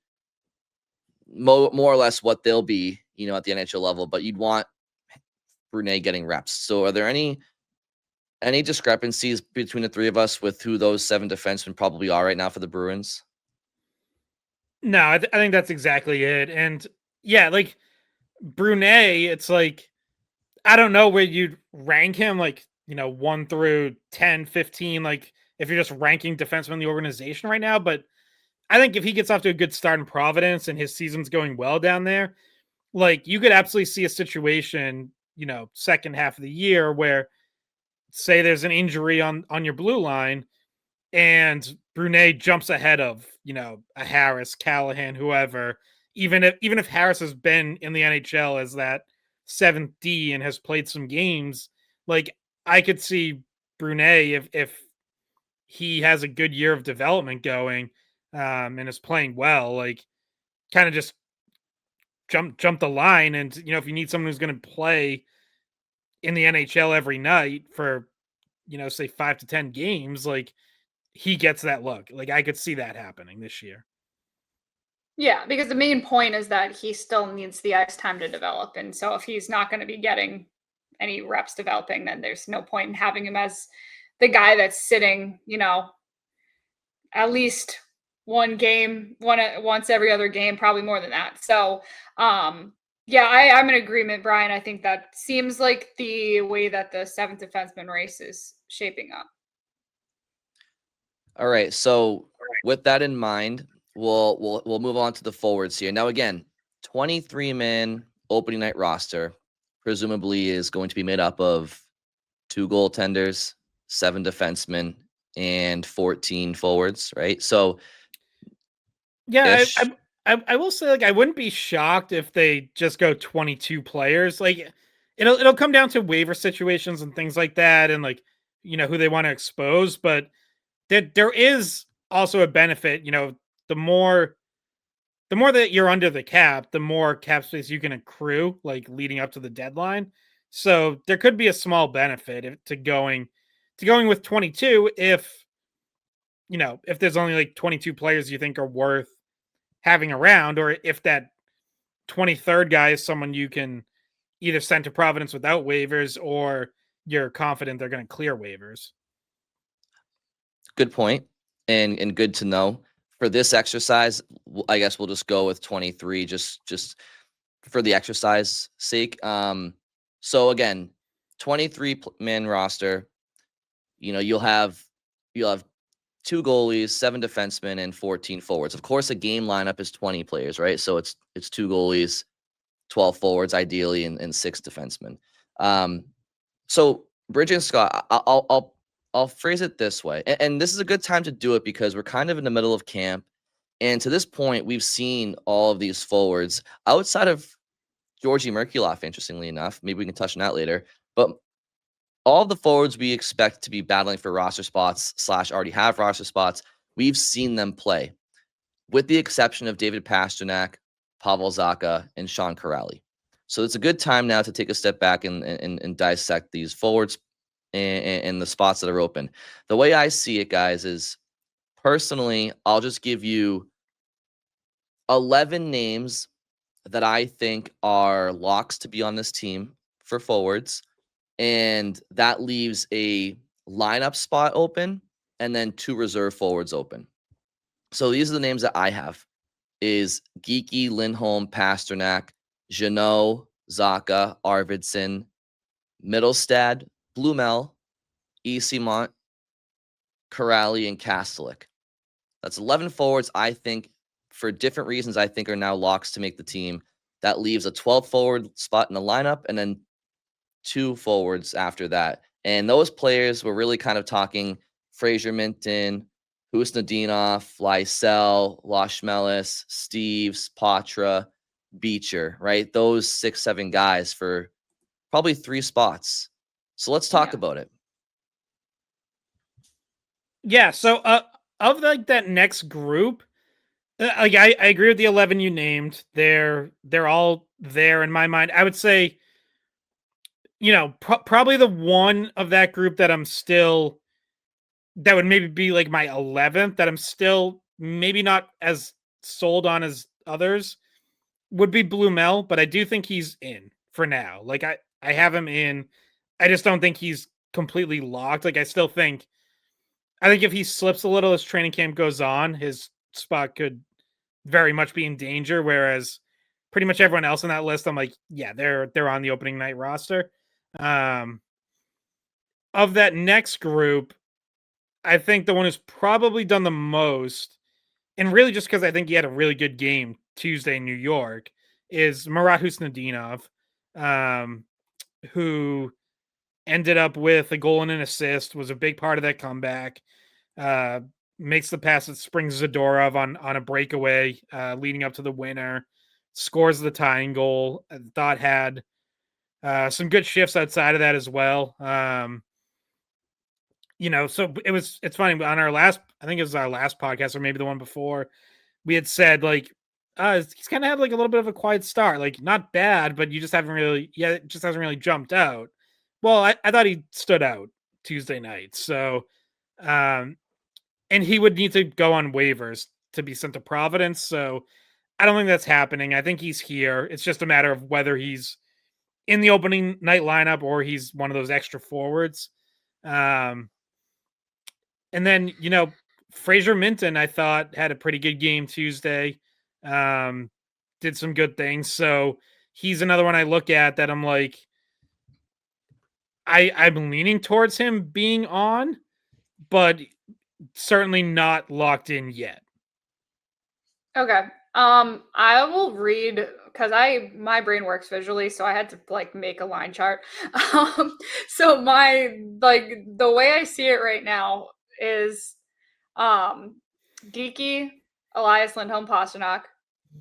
more or less what they'll be, at the NHL level, but you'd want Brunet getting reps. So are there any discrepancies between the 3 of us with who those 7 defensemen probably are right now for the Bruins? No, I think that's exactly it. And yeah, like Brunet, it's like, I don't know where you'd rank him, like, 1 through 10, 15, like if you're just ranking defensemen in the organization right now. But I think if he gets off to a good start in Providence and his season's going well down there, like you could absolutely see a situation, second half of the year where, say there's an injury on your blue line and Brunet jumps ahead of, a Harris, Callahan, whoever, even if Harris has been in the NHL as that 7th D and has played some games, like I could see Brunet if he has a good year of development going, and is playing well, like kind of just jump the line. And if you need someone who's going to play in the NHL every night for say 5 to 10 games, like he gets that look. Like I could see that happening this year. Yeah, because the main point is that he still needs the ice time to develop. And so if he's not going to be getting any reps developing, then there's no point in having him as the guy that's sitting, at least once every other game, probably more than that. So, yeah, I'm in agreement, Brian. I think that seems like the way that the seventh defenseman race is shaping up. All right. So with that in mind, we'll move on to the forwards here. Now, again, 23-man opening night roster presumably is going to be made up of 2 goaltenders, 7 defensemen, and 14 forwards, right? So, yeah, I will say, like, I wouldn't be shocked if they just go 22 players. Like, it'll come down to waiver situations and things like that, and like who they want to expose. But there is also a benefit. The more that you're under the cap, the more cap space you can accrue, like leading up to the deadline. So there could be a small benefit to going with 22 if there's only like 22 players you think are worth having around, or if that 23rd guy is someone you can either send to Providence without waivers, or you're confident they're going to clear waivers. Good point, and good to know. For this exercise, I guess we'll just go with 23, just for the exercise sake. So again, 23-man roster. You'll have 2 goalies, 7 defensemen, and 14 forwards. Of course, a game lineup is 20 players, right? So it's 2 goalies, 12 forwards, ideally, and 6 defensemen. So Bridget and Scott, I'll phrase it this way, and this is a good time to do it because we're kind of in the middle of camp, and to this point, we've seen all of these forwards outside of Georgi Merkulov. Interestingly enough, maybe we can touch on that later, but all the forwards we expect to be battling for roster spots / already have roster spots, we've seen them play, with the exception of David Pastrnak, Pavel Zacha, and Sean Kuraly. So it's a good time now to take a step back and dissect these forwards and the spots that are open. The way I see it, guys, is personally, I'll just give you 11 names that I think are locks to be on this team for forwards. And that leaves a lineup spot open and then 2 reserve forwards open. So these are the names that I have: is Geeky, Lindholm, Pastrnak, Jeannot, Zacha, Arvidsson, Mittelstadt, Blumel, Eyssimont, Kuraly, and Kastelik. That's 11 forwards, I think, for different reasons, I think are now locks to make the team. That leaves a 12 forward spot in the lineup and then 2 forwards after that. And those players, were really kind of talking Fraser Minton, Husnudinov, Lysell, Lashmelis, Steeves, Patra, Beecher, right? Those 6-7 guys for probably 3 spots. So let's talk about it. Yeah. So of like that next group, like I agree with the 11 you named. They're all there in my mind. I would say, probably the one of that group that would maybe be like my 11th, that I'm still maybe not as sold on as others, would be Blumel, but I do think he's in for now. Like I have him in. I just don't think he's completely locked. Like I think if he slips a little as training camp goes on, his spot could very much be in danger. Whereas pretty much everyone else on that list, I'm like, yeah, they're on the opening night roster. Of that next group, I think the one who's probably done the most, and really just because I think he had a really good game Tuesday in New York, is Marat Husnudinov, who ended up with a goal and an assist, was a big part of that comeback. Makes the pass that springs Zadorov on a breakaway, leading up to the winner, scores the tying goal. I thought had some good shifts outside of that as well. So it's funny on our last, I think it was our last podcast or maybe the one before, we had said like, he's kind of had like a little bit of a quiet start, like not bad, but it just hasn't really jumped out. Well, I thought he stood out Tuesday night. So, and he would need to go on waivers to be sent to Providence. So I don't think that's happening. I think he's here. It's just a matter of whether he's in the opening night lineup or he's one of those extra forwards. And then, Fraser Minton, I thought, had a pretty good game Tuesday. Did some good things. So he's another one I look at that I'm like, I'm leaning towards him being on, but certainly not locked in yet. Okay. I will read because my brain works visually, so I had to like make a line chart. So the way I see it right now is Geeky, Elias Lindholm, Pasternak.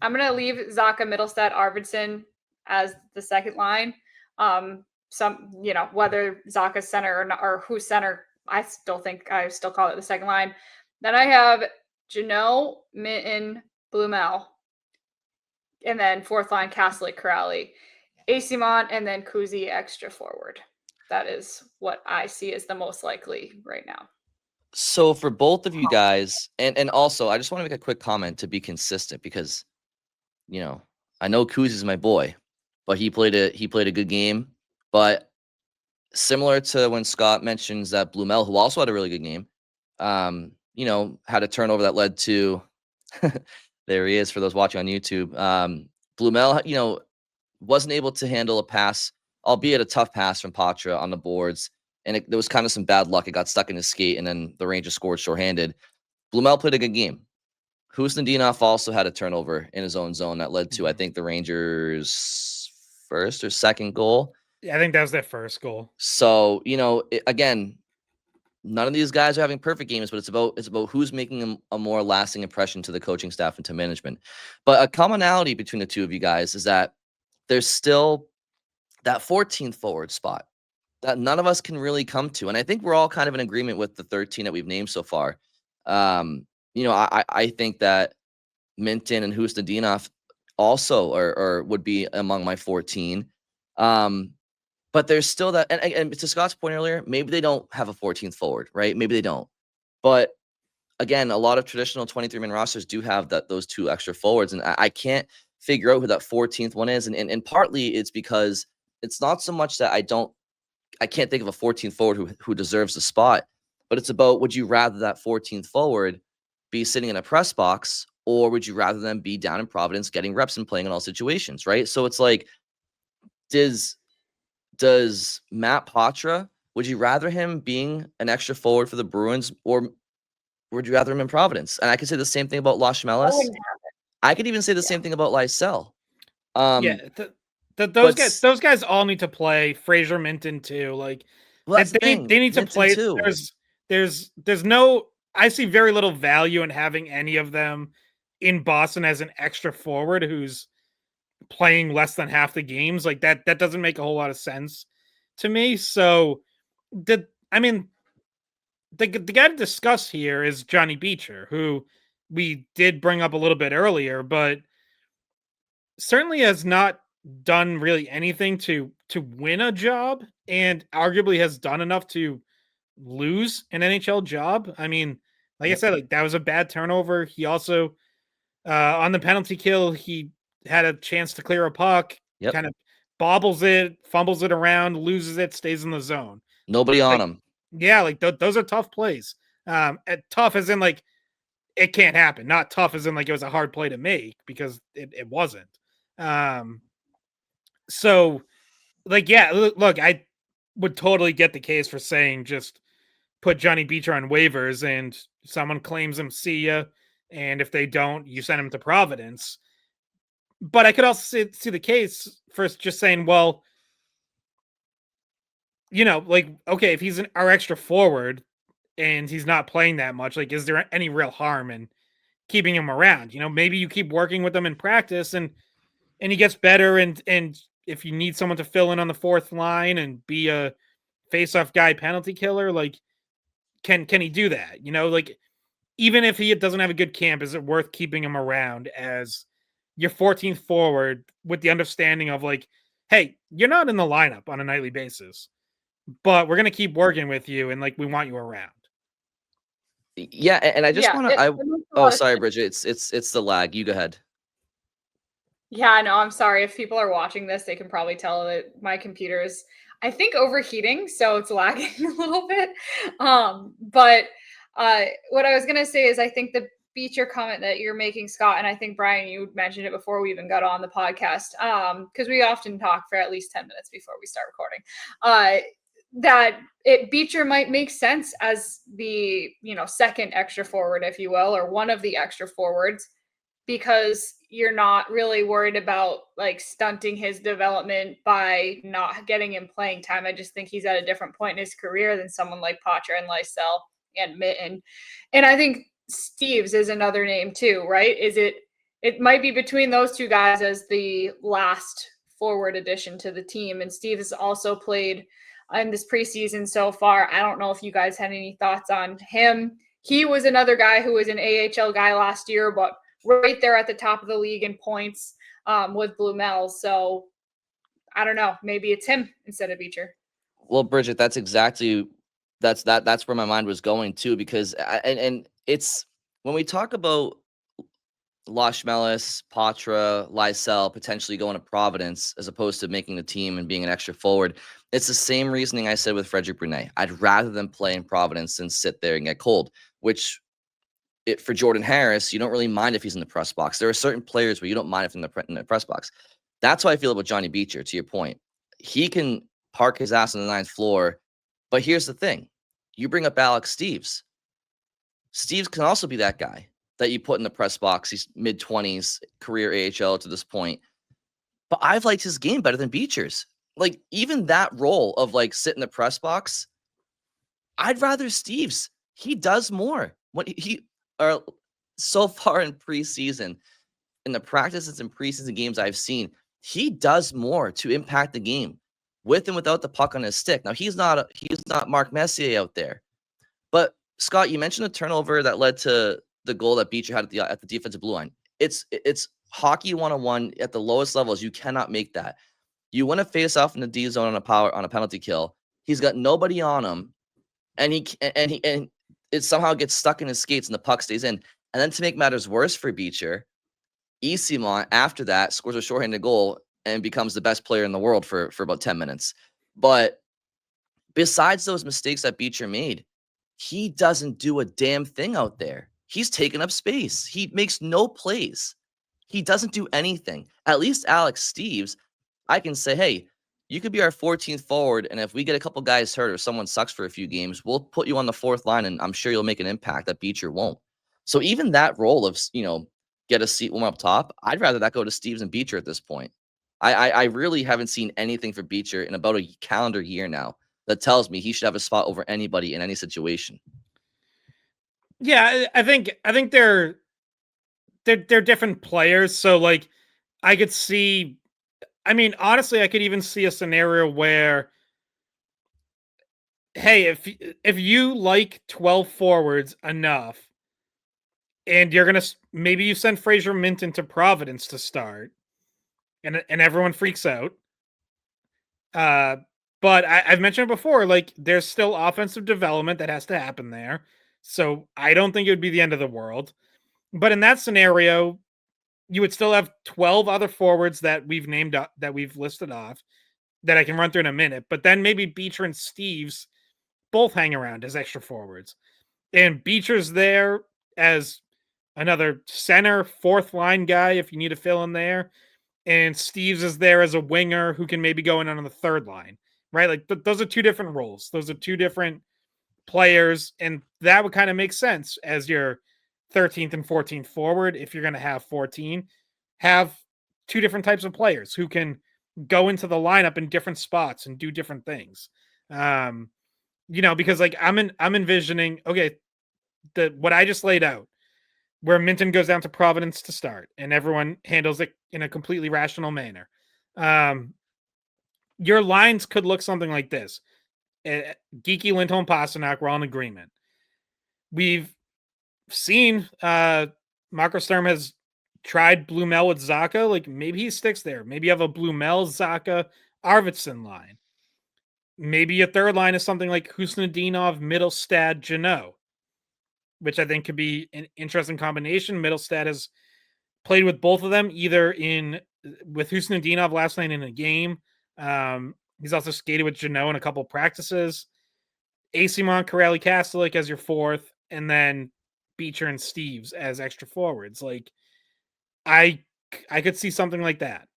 I'm gonna leave Zaka, Mittelstadt, Arvidsson as the second line. Whether Zaka's center or not, or who's center, I still call it the second line. Then I have Janot, Minton, Blumel, and then fourth line Castle, Corrali, Eyssimont, and then Kuzi extra forward. That is what I see as the most likely right now. So for both of you guys, and also I just want to make a quick comment to be consistent because, I know Kuz is my boy, but he played a good game. But similar to when Scott mentions that Blumel, who also had a really good game, had a turnover that led to there he is for those watching on YouTube. Blumel, wasn't able to handle a pass, albeit a tough pass from Patra on the boards. And there was kind of some bad luck. It got stuck in his skate, and then the Rangers scored shorthanded. Blumel played a good game. Husnudinov also had a turnover in his own zone that led to, I think, the Rangers' first or second goal. Yeah, I think that was their first goal. So, again, none of these guys are having perfect games, but it's about who's making a more lasting impression to the coaching staff and to management. But a commonality between the two of you guys is that there's still that 14th forward spot that none of us can really come to. And I think we're all kind of in agreement with the 13 that we've named so far. I think that Minton and Husnudinov also or would be among my 14. But there's still that, and to Scott's point earlier, maybe they don't have a 14th forward, right? Maybe they don't. But again, a lot of traditional 23-man rosters do have those two extra forwards, and I can't figure out who that 14th one is. And partly it's because it's not so much that I can't think of a 14th forward who deserves the spot, but it's about, would you rather that 14th forward be sitting in a press box, or would you rather them be down in Providence getting reps and playing in all situations, right? So it's like, does Matt Patra, would you rather him being an extra forward for the Bruins, or would you rather him in Providence? And I could say the same thing about Lashmelis. I could even say the same thing about Lysell. Those guys all need to play. Fraser Minton too. Like, they need to play. Too. There's no. I see very little value in having any of them in Boston as an extra forward who's playing less than half the games. Like that doesn't make a whole lot of sense to me. So the guy to discuss here is Johnny Beecher, who we did bring up a little bit earlier, but certainly has not done really anything to win a job, and arguably has done enough to lose an NHL job. I mean, like I said, like that was a bad turnover. He also on the penalty kill, he had a chance to clear a puck, kind of bobbles it, fumbles it around, loses it, stays in the zone. Nobody on him. Yeah, like those are tough plays. Tough as in like it can't happen. Not tough as in like it was a hard play to make, because it wasn't. So like, yeah, look, I would totally get the case for saying just put Johnny Beecher on waivers, and someone claims him, see ya. And if they don't, you send him to Providence. But I could also see the case for just saying, well, like, okay, if he's our extra forward and he's not playing that much, like, is there any real harm in keeping him around? Maybe you keep working with him in practice and he gets better. And if you need someone to fill in on the fourth line and be a face-off guy penalty killer, like, can he do that? Like, even if he doesn't have a good camp, is it worth keeping him around as your 14th forward with the understanding of like, hey, you're not in the lineup on a nightly basis, but we're going to keep working with you and like we want you around. Yeah, and I just Yeah, want to. it makes a Oh, lot of sorry, sense. Bridget. It's the lag. You go ahead. Yeah, I know. I'm sorry. If people are watching this, they can probably tell that my computer is, I think, overheating, so it's lagging a little bit. But what I was gonna say is, I think the Beecher comment that you're making, Scott, and I think Brian, you mentioned it before we even got on the podcast, because we often talk for at least 10 minutes before we start recording. That Beecher might make sense as the second extra forward, if you will, or one of the extra forwards, because you're not really worried about like stunting his development by not getting him playing time. I just think he's at a different point in his career than someone like Potter and Lysell and Mitten. And I think Steeves is another name too, right? It might be between those two guys as the last forward addition to the team. And Steeves has also played in this preseason so far. I don't know if you guys had any thoughts on him. He was another guy who was an AHL guy last year, but right there at the top of the league in points with Blumel. So I don't know. Maybe it's him instead of Beecher. Well, Bridget, that's where my mind was going too, because and it's when we talk about Lashmelis, Patra, Lysell potentially going to Providence as opposed to making the team and being an extra forward. It's the same reasoning I said with Frederick Brunet. I'd rather them play in Providence than sit there and get cold, which for Jordan Harris, you don't really mind if he's in the press box. There are certain players where you don't mind if in the press box. That's how I feel about Johnny Beecher, to your point. He can park his ass on the ninth floor, but here's the thing. You bring up Alex Steeves. Steeves can also be that guy that you put in the press box. He's mid-20s, career AHL to this point. But I've liked his game better than Beecher's. Like, even that role of, like, sit in the press box, I'd rather Steeves. He does more. So far in preseason, in the practices and preseason games I've seen, he does more to impact the game with and without the puck on his stick. Now, he's not Mark Messier out there. But, Scott, you mentioned the turnover that led to the goal that Beecher had at the defensive blue line. It's hockey 101 at the lowest levels. You cannot make that. You win a face-off in the D zone on a penalty kill. He's got nobody on him, and it somehow gets stuck in his skates and the puck stays in. And then to make matters worse for Beecher, Eyssimont after that scores a shorthanded goal and becomes the best player in the world for about 10 minutes. But besides those mistakes that Beecher made, he doesn't do a damn thing out there. He's taking up space. He makes no plays. He doesn't do anything. At least Alex Steeves, I can say, hey, you could be our 14th forward, and if we get a couple guys hurt or someone sucks for a few games, we'll put you on the fourth line, and I'm sure you'll make an impact that Beecher won't. So even that role of, get a seat warm up top, I'd rather that go to Steeves and Beecher at this point. I really haven't seen anything for Beecher in about a calendar year now that tells me he should have a spot over anybody in any situation. Yeah, I think they're different players. So like I could see, I mean, honestly, I could even see a scenario where, hey, if you like 12 forwards enough, and you're gonna maybe you send Fraser Minton to Providence to start, and everyone freaks out. But I've mentioned it before, like there's still offensive development that has to happen there. So I don't think it would be the end of the world. But in that scenario, you would still have 12 other forwards that we've named up, that we've listed off, that I can run through in a minute. But then maybe Beecher and Steeves both hang around as extra forwards. And Beecher's there as another center, fourth line guy if you need to fill in there. And Steeves is there as a winger who can maybe go in on the third line, right? Like those are two different roles. Those are two different players. And that would kind of make sense as your 13th and 14th forward. If you're going to have 14, have two different types of players who can go into the lineup in different spots and do different things. Because like I'm envisioning, okay, what I just laid out, where Minton goes down to Providence to start and everyone handles it in a completely rational manner. Your lines could look something like this. Geeky, Lindholm, Pasternak, we're all in agreement. we've seen Marco Sturm has tried Blumel with Zacha. Like, maybe he sticks there. Maybe you have a Blumel, Zacha, Arvidsson line. Maybe your third line is something like Husnudinov, Mittelstadt, Janot, which I think could be an interesting combination. Mittelstadt has played with both of them, with Husnudinov last night in a game. He's also skated with Janot in a couple practices. Eyssimont, Corelli, Kastelik as your fourth, and then Beecher and Steeves as extra forwards. Like, I could see something like that.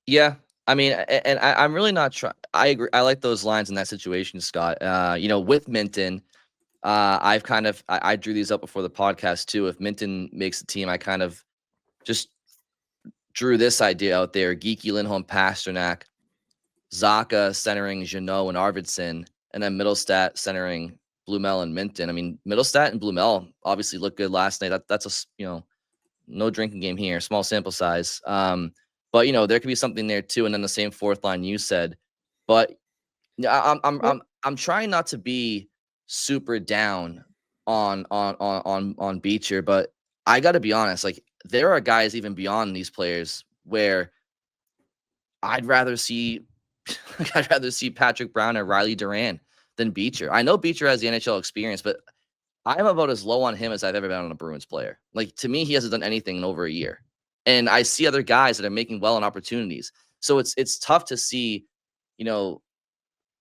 Yeah, I mean, and I'm really not trying. I agree. I like those lines in that situation, Scott. With Minton, I drew these up before the podcast too. If Minton makes the team, I kind of just drew this idea out there: Geeky, Lindholm, Pasternak, Zacha centering Janot and Arvidsson, and then Mittelstadt centering Blumel and Minton. I mean, Mittelstadt and Blumel obviously looked good last night. That's a no drinking game here, small sample size. But there could be something there too. And then the same fourth line you said, but I'm trying not to be super down on Beecher, but I got to be honest. Like, there are guys even beyond these players where I'd rather see Patrick Brown or Riley Duran than Beecher. I know Beecher has the NHL experience, but I'm about as low on him as I've ever been on a Bruins player. Like, to me, he hasn't done anything in over a year. And I see other guys that are making well on opportunities. So it's tough to see,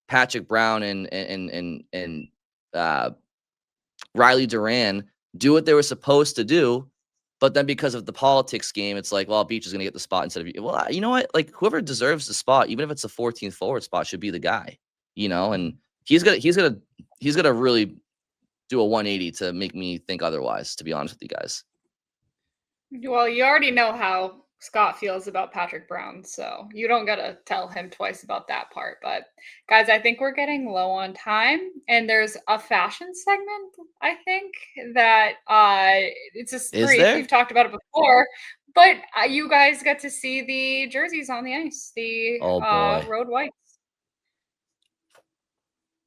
Patrick Brown and Riley Duran do what they were supposed to do. But then because of the politics game, it's like, well, Beach is going to get the spot instead of, well, you know what? Like, whoever deserves the spot, even if it's a 14th forward spot, should be the guy, and he's gonna really do a 180 to make me think otherwise, to be honest with you guys. Well, you already know how Scott feels about Patrick Brown, so you don't gotta tell him twice about that part. But guys, I think we're getting low on time, and there's a fashion segment, I think, that it's just Is brief. there? We've talked about it before, but you guys get to see the jerseys on the ice, the boy. road whites.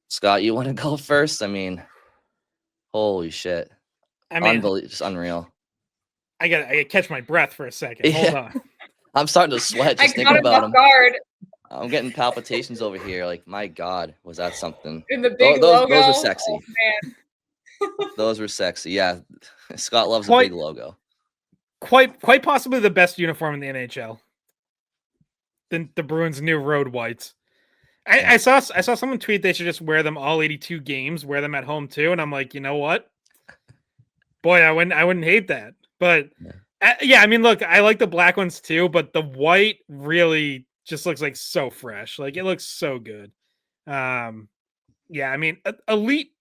Scott, you want to go first? I mean, holy shit. I mean, just unreal. I gotta catch my breath for a second. Hold on. I'm starting to sweat just thinking about him. I'm getting palpitations over here. Like, my God, was that something? In the big logo. Those were sexy. Oh, man. Those were sexy. Yeah, Scott loves a big logo. Quite possibly the best uniform in the NHL. The Bruins' new road whites. I saw someone tweet they should just wear them all 82 games, wear them at home too, and I'm like, you know what? Boy, I wouldn't hate that. But yeah, I mean, look, I like the black ones too, but the white really just looks like so fresh. Like, it looks so good. Yeah, I mean, elite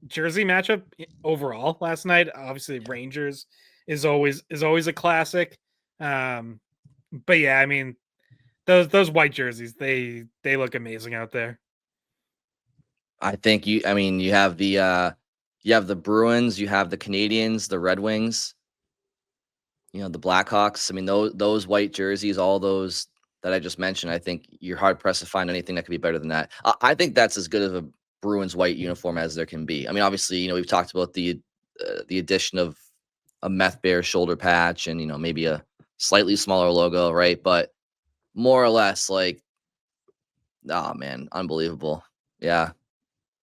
jersey matchup overall last night. Obviously, Rangers is always a classic. But yeah, I mean, those white jerseys, they look amazing out there. I think you have the Bruins, you have the Canadians, the Red Wings, the Blackhawks. I mean, those white jerseys, all those that I just mentioned, I think you're hard pressed to find anything that could be better than that. I think that's as good of a Bruins white uniform as there can be. I mean, obviously, we've talked about the addition of a meth bear shoulder patch and maybe a slightly smaller logo, right? But more or less, like, oh man, unbelievable. Yeah.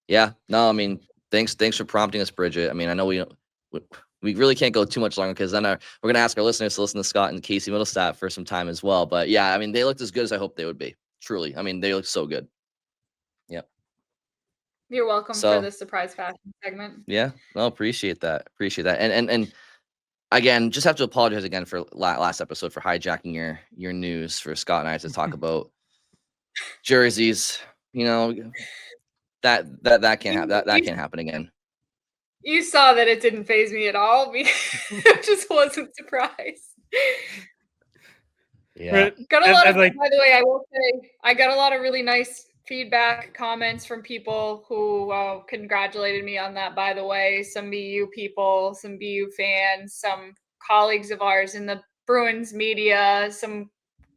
No, I mean, thanks for prompting us, Bridget. I mean, I know we really can't go too much longer because then we're going to ask our listeners to listen to Scott and Casey Mittelstadt for some time as well. But yeah, I mean, they looked as good as I hoped they would be. Truly. I mean, they look so good. Yep. You're welcome for the surprise fashion segment. Yeah. No, appreciate that. And again, just have to apologize again for last episode for hijacking your news for Scott and I to talk about jerseys. That can't happen. That can't happen again. You saw that it didn't faze me at all. I just wasn't surprised. Yeah. Got a lot of, by the way, I will say, I got a lot of really nice feedback, comments from people who congratulated me on that, by the way. Some BU people, some BU fans, some colleagues of ours in the Bruins media, some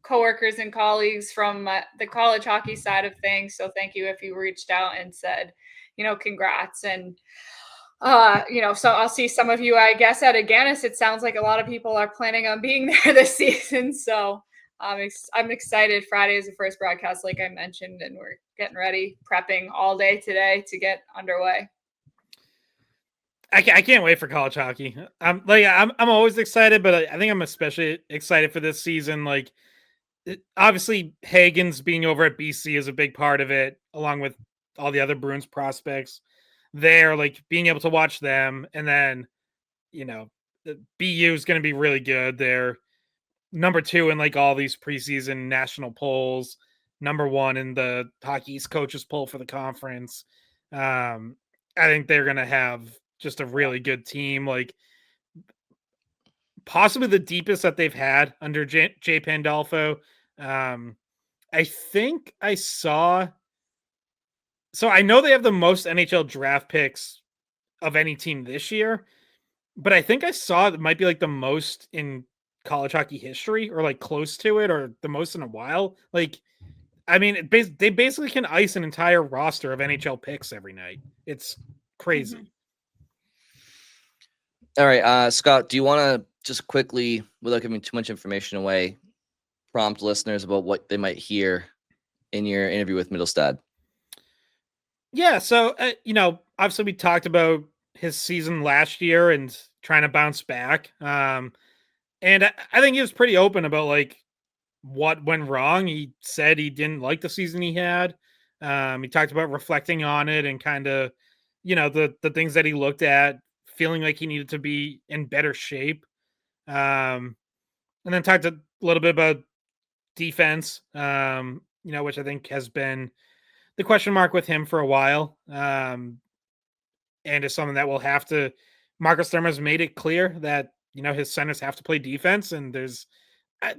coworkers and colleagues from the college hockey side of things. So thank you if you reached out and said, congrats. And So I'll see some of you, I guess, at Aganis. It sounds like a lot of people are planning on being there this season. So I'm excited. Friday is the first broadcast, like I mentioned, and we're getting ready, prepping all day today to get underway. I can't wait for college hockey. I'm always excited, but I think I'm especially excited for this season. Like, obviously, Hagen's being over at BC is a big part of it, along with all the other Bruins prospects. There, like being able to watch them, and then the BU is going to be really good. They're number 2 in like all these preseason national polls, number 1 in the Hockey East coaches poll for the conference. I think they're going to have just a really good team, like possibly the deepest that they've had under Jay Pandolfo. I think I saw. So I know they have the most NHL draft picks of any team this year, but I think I saw it might be like the most in college hockey history, or like close to it, or the most in a while. Like, I mean, they basically can ice an entire roster of NHL picks every night. It's crazy. Mm-hmm. All right, Scott, do you want to just quickly, without giving too much information away, prompt listeners about what they might hear in your interview with Mittelstadt? Yeah, so obviously we talked about his season last year and trying to bounce back. And I think he was pretty open about like what went wrong. He said he didn't like the season he had. He talked about reflecting on it and kind of, the things that he looked at, feeling like he needed to be in better shape. And then talked a little bit about defense, which I think has been the question mark with him for a while. And is something that will have to, Marcus Sturm has made it clear that, his centers have to play defense. And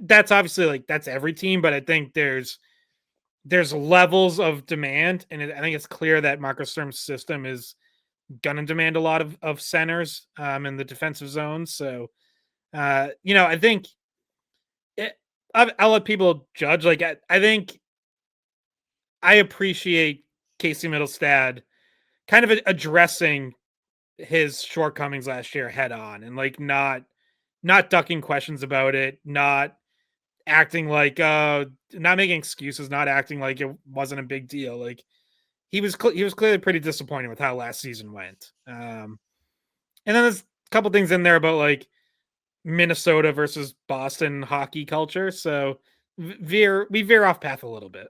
that's obviously like, that's every team, but I think there's levels of demand. And I think it's clear that Marcus Sturm's system is going to demand a lot of centers in the defensive zone. So, I think I'll let people judge. Like, I think I appreciate Casey Mittelstadt kind of addressing his shortcomings last year head on, and like not ducking questions about it, not acting like not making excuses, not acting like it wasn't a big deal. Like he was clearly pretty disappointed with how last season went. And then there's a couple things in there about like Minnesota versus Boston hockey culture. So we veer off path a little bit.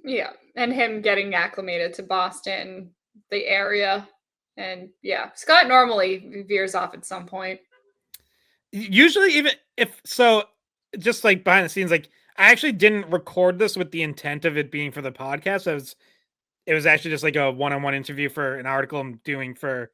Yeah, and him getting acclimated to Boston, the area, and yeah, Scott normally veers off at some point. Usually, even if so, just like behind the scenes, like I actually didn't record this with the intent of it being for the podcast. It was actually just like a one-on-one interview for an article I'm doing for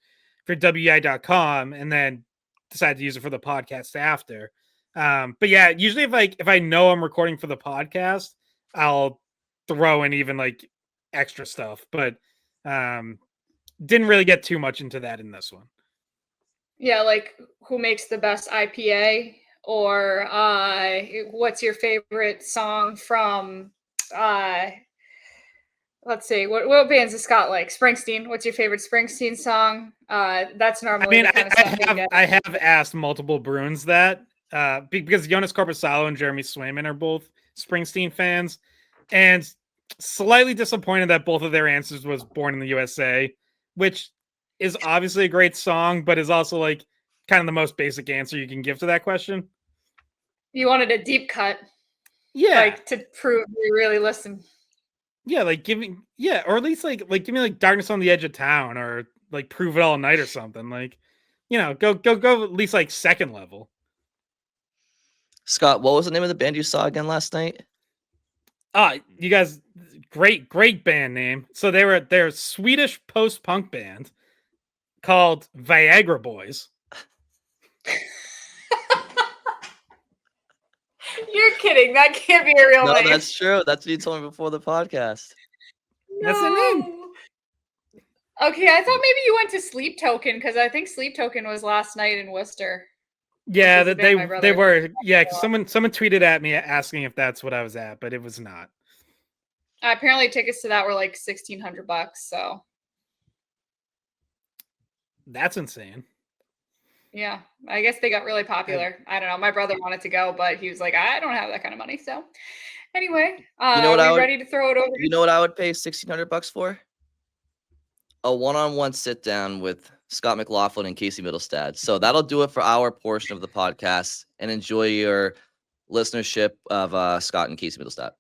weei.com, and then decided to use it for the podcast after. But yeah, usually if I know I'm recording for the podcast, I'll throw in even like extra stuff, but didn't really get too much into that in this one. Yeah, like who makes the best IPA, or what's your favorite song from let's see, what bands does Scott like? Springsteen. What's your favorite Springsteen song? That's normally the kind of stuff I have asked multiple Bruins that because Jonas Corposalo and Jeremy Swayman are both Springsteen fans, and slightly disappointed that both of their answers was Born in the USA, which is obviously a great song, but is also like kind of the most basic answer you can give to that question. You wanted a deep cut. Yeah. Like to prove you really listen. Yeah, like or at least like give me like Darkness on the Edge of Town, or like Prove It All Night or something. Like, go at least like second level. Scott, what was the name of the band you saw again last night? You guys, great band name. So they're a Swedish post-punk band called Viagra Boys. You're kidding. That can't be a real name. No, that's true. That's what you told me before the podcast. No. That's the name. Okay, I thought maybe you went to Sleep Token, because I think Sleep Token was last night in Worcester. Yeah, they were. Yeah, someone tweeted at me asking if that's what I was at, but it was not. Apparently, tickets to that were like $1,600. So That's insane. Yeah, I guess they got really popular. I don't know. My brother wanted to go, but he was like, I don't have that kind of money. So anyway, You know what are I we would? ready to throw it over? You know what I would pay $1,600 for? A one-on-one sit down with Scott McLaughlin and Casey Mittelstadt. So that'll do it for our portion of the podcast. And enjoy your listenership of Scott and Casey Mittelstadt.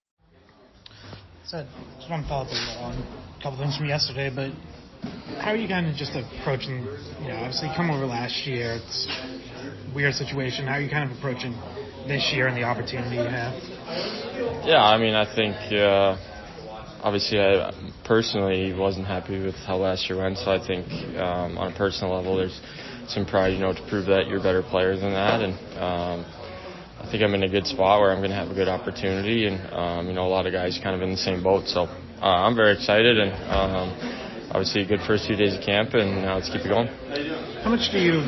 So I just want to follow up on a couple things from yesterday, but how are you kind of just approaching, obviously you come over last year, it's a weird situation. How are you kind of approaching this year and the opportunity you have? Yeah, I mean, I think obviously I personally wasn't happy with how last year went, so I think on a personal level there's some pride, to prove that you're a better player than that, and I think I'm in a good spot where I'm going to have a good opportunity, and a lot of guys kind of in the same boat, so I'm very excited, and obviously a good first few days of camp, and now let's keep it going. How much do you,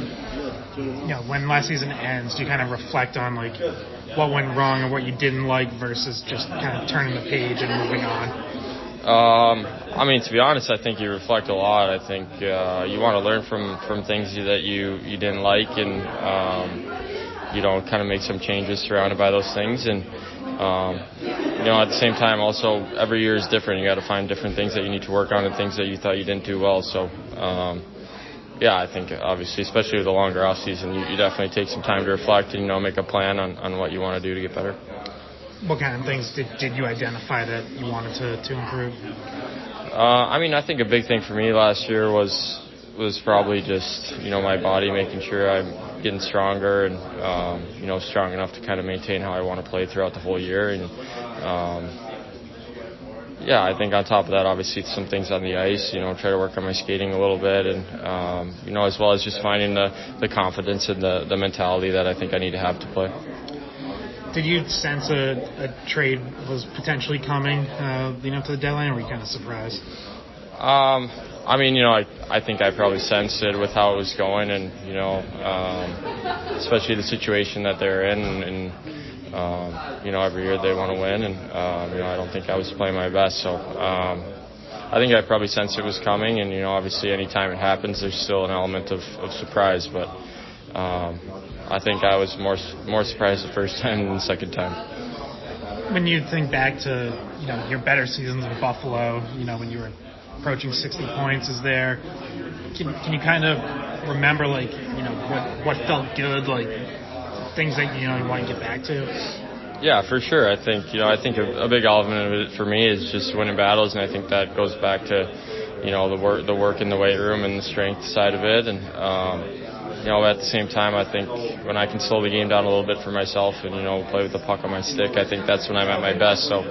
when last season ends, do you kind of reflect on like what went wrong and what you didn't like versus just kind of turning the page and moving on? I mean, to be honest, I think you reflect a lot. I think you want to learn from things that you didn't like, and kind of make some changes surrounded by those things. And at the same time, also every year is different. You got to find different things that you need to work on and things that you thought you didn't do well. So, I think obviously, especially with a longer off season, you definitely take some time to reflect and make a plan on what you want to do to get better. What kind of things did you identify that you wanted to improve? I think a big thing for me last year was probably just, my body, making sure I'm getting stronger and, strong enough to kind of maintain how I want to play throughout the whole year. And, I think on top of that, obviously some things on the ice, try to work on my skating a little bit and, as well as just finding the confidence and the mentality that I think I need to have to play. Did you sense a trade was potentially coming, to the deadline, or were you kind of surprised? I think I probably sensed it with how it was going, and especially the situation that they're in, and every year they want to win, and I don't think I was playing my best, so I think I probably sensed it was coming, and obviously any time it happens, there's still an element of surprise, but I think I was more surprised the first time than the second time. When you think back to your better seasons in Buffalo, when you were approaching 60 points, can you kind of remember what felt good, like things that you want to get back to? Yeah, for sure. I think a big element of it for me is just winning battles, and I think that goes back to the work in the weight room and the strength side of it, and at the same time, I think when I can slow the game down a little bit for myself and, play with the puck on my stick, I think that's when I'm at my best. So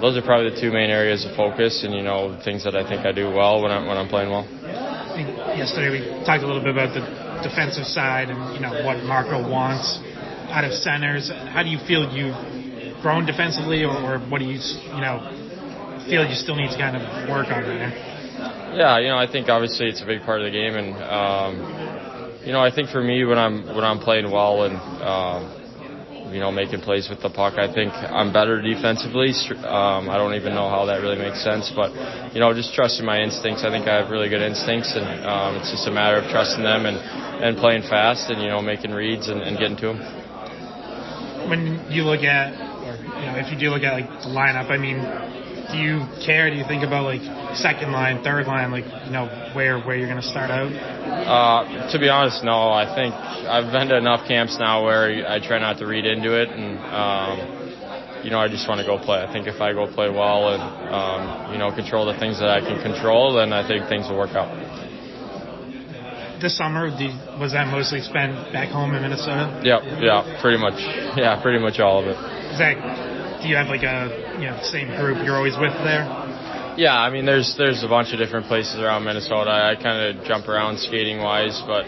those are probably the two main areas of focus and, things that I think I do well when I'm playing well. I think yesterday we talked a little bit about the defensive side and, what Marco wants out of centers. How do you feel you've grown defensively, or what do you, feel you still need to kind of work on there? Yeah, I think obviously it's a big part of the game, and I think for me when I'm playing well and making plays with the puck, I think I'm better defensively. I don't even know how that really makes sense, but just trusting my instincts. I think I have really good instincts, and it's just a matter of trusting them and playing fast and making reads and getting to them. When you look at, or if you do look at the lineup, I mean, do you care? Do you think about second line, third line, where you're going to start out? To be honest, no. I think I've been to enough camps now where I try not to read into it, and I just want to go play. I think if I go play well and control the things that I can control, then I think things will work out. This summer, was that mostly spent back home in Minnesota? Yeah, pretty much. Yeah, pretty much all of it. Do you have a same group you're always with there? Yeah, I mean, there's a bunch of different places around Minnesota. I kind of jump around skating wise, but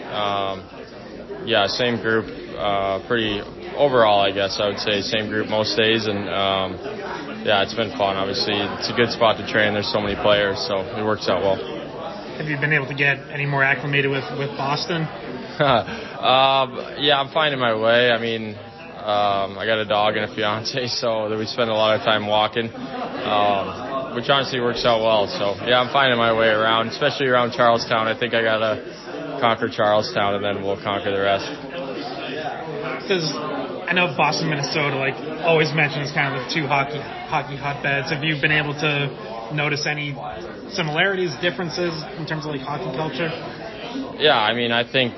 same group. Pretty overall, I guess I would say same group most days, and it's been fun. Obviously, it's a good spot to train. There's so many players, so it works out well. Have you been able to get any more acclimated with Boston? I'm finding my way. I mean, I got a dog and a fiance, so we spend a lot of time walking, which honestly works out well. So, I'm finding my way around, especially around Charlestown. I think I got conquer Charlestown, and then we'll conquer the rest. Because I know Boston, Minnesota, like always mentions kind of the two hockey hotbeds. Have you been able to notice any similarities, differences in terms of like hockey culture? Yeah, I mean, I think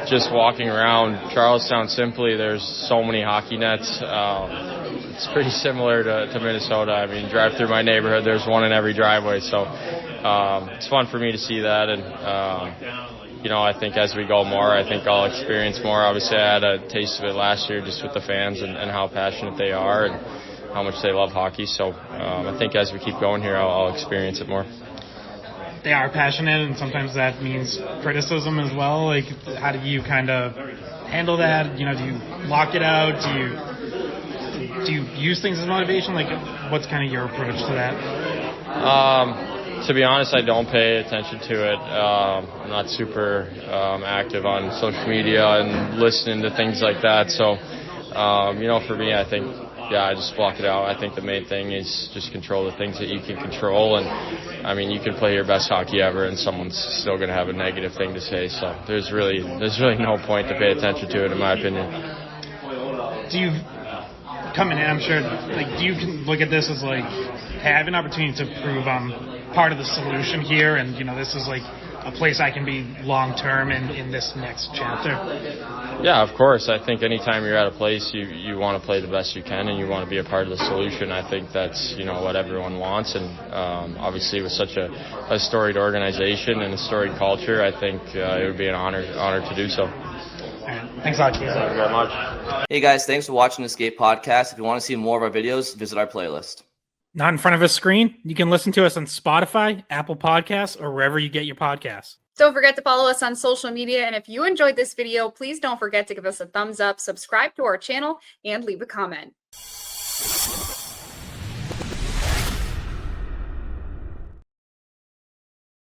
just walking around Charlestown simply, there's so many hockey nets. It's pretty similar to Minnesota. I mean, drive through my neighborhood, there's one in every driveway. So it's fun for me to see that. And, I think as we go more, I think I'll experience more. Obviously, I had a taste of it last year just with the fans and how passionate they are and how much they love hockey. So I think as we keep going here, I'll experience it more. They are passionate, and sometimes that means criticism as well. Like, how do you kind of handle that? Do you lock it out? Do you use things as motivation? Like, what's kind of your approach to that? To be honest, I don't pay attention to it. I'm not super active on social media and listening to things like that. So, for me, I think, I just block it out. I think the main thing is just control the things that you can control. And, I mean, you can play your best hockey ever and someone's still going to have a negative thing to say. So there's really no point to pay attention to it, in my opinion. Do you, coming in, I'm sure, do you look at this as like, hey, I have an opportunity to prove I'm part of the solution here, and, this is like a place I can be long-term in this next chapter? Yeah, of course. I think anytime you're at a place, you want to play the best you can and you want to be a part of the solution. I think that's, what everyone wants. And obviously with such a storied organization and a storied culture, I think it would be an honor to do so. All right. Thanks a lot, Casey. Thank you very much. Hey guys, thanks for watching the Skate Podcast. If you want to see more of our videos, visit our playlist. Not in front of a screen? You can listen to us on Spotify, Apple Podcasts, or wherever you get your podcasts. Don't forget to follow us on social media. And if you enjoyed this video, please don't forget to give us a thumbs up, subscribe to our channel, and leave a comment.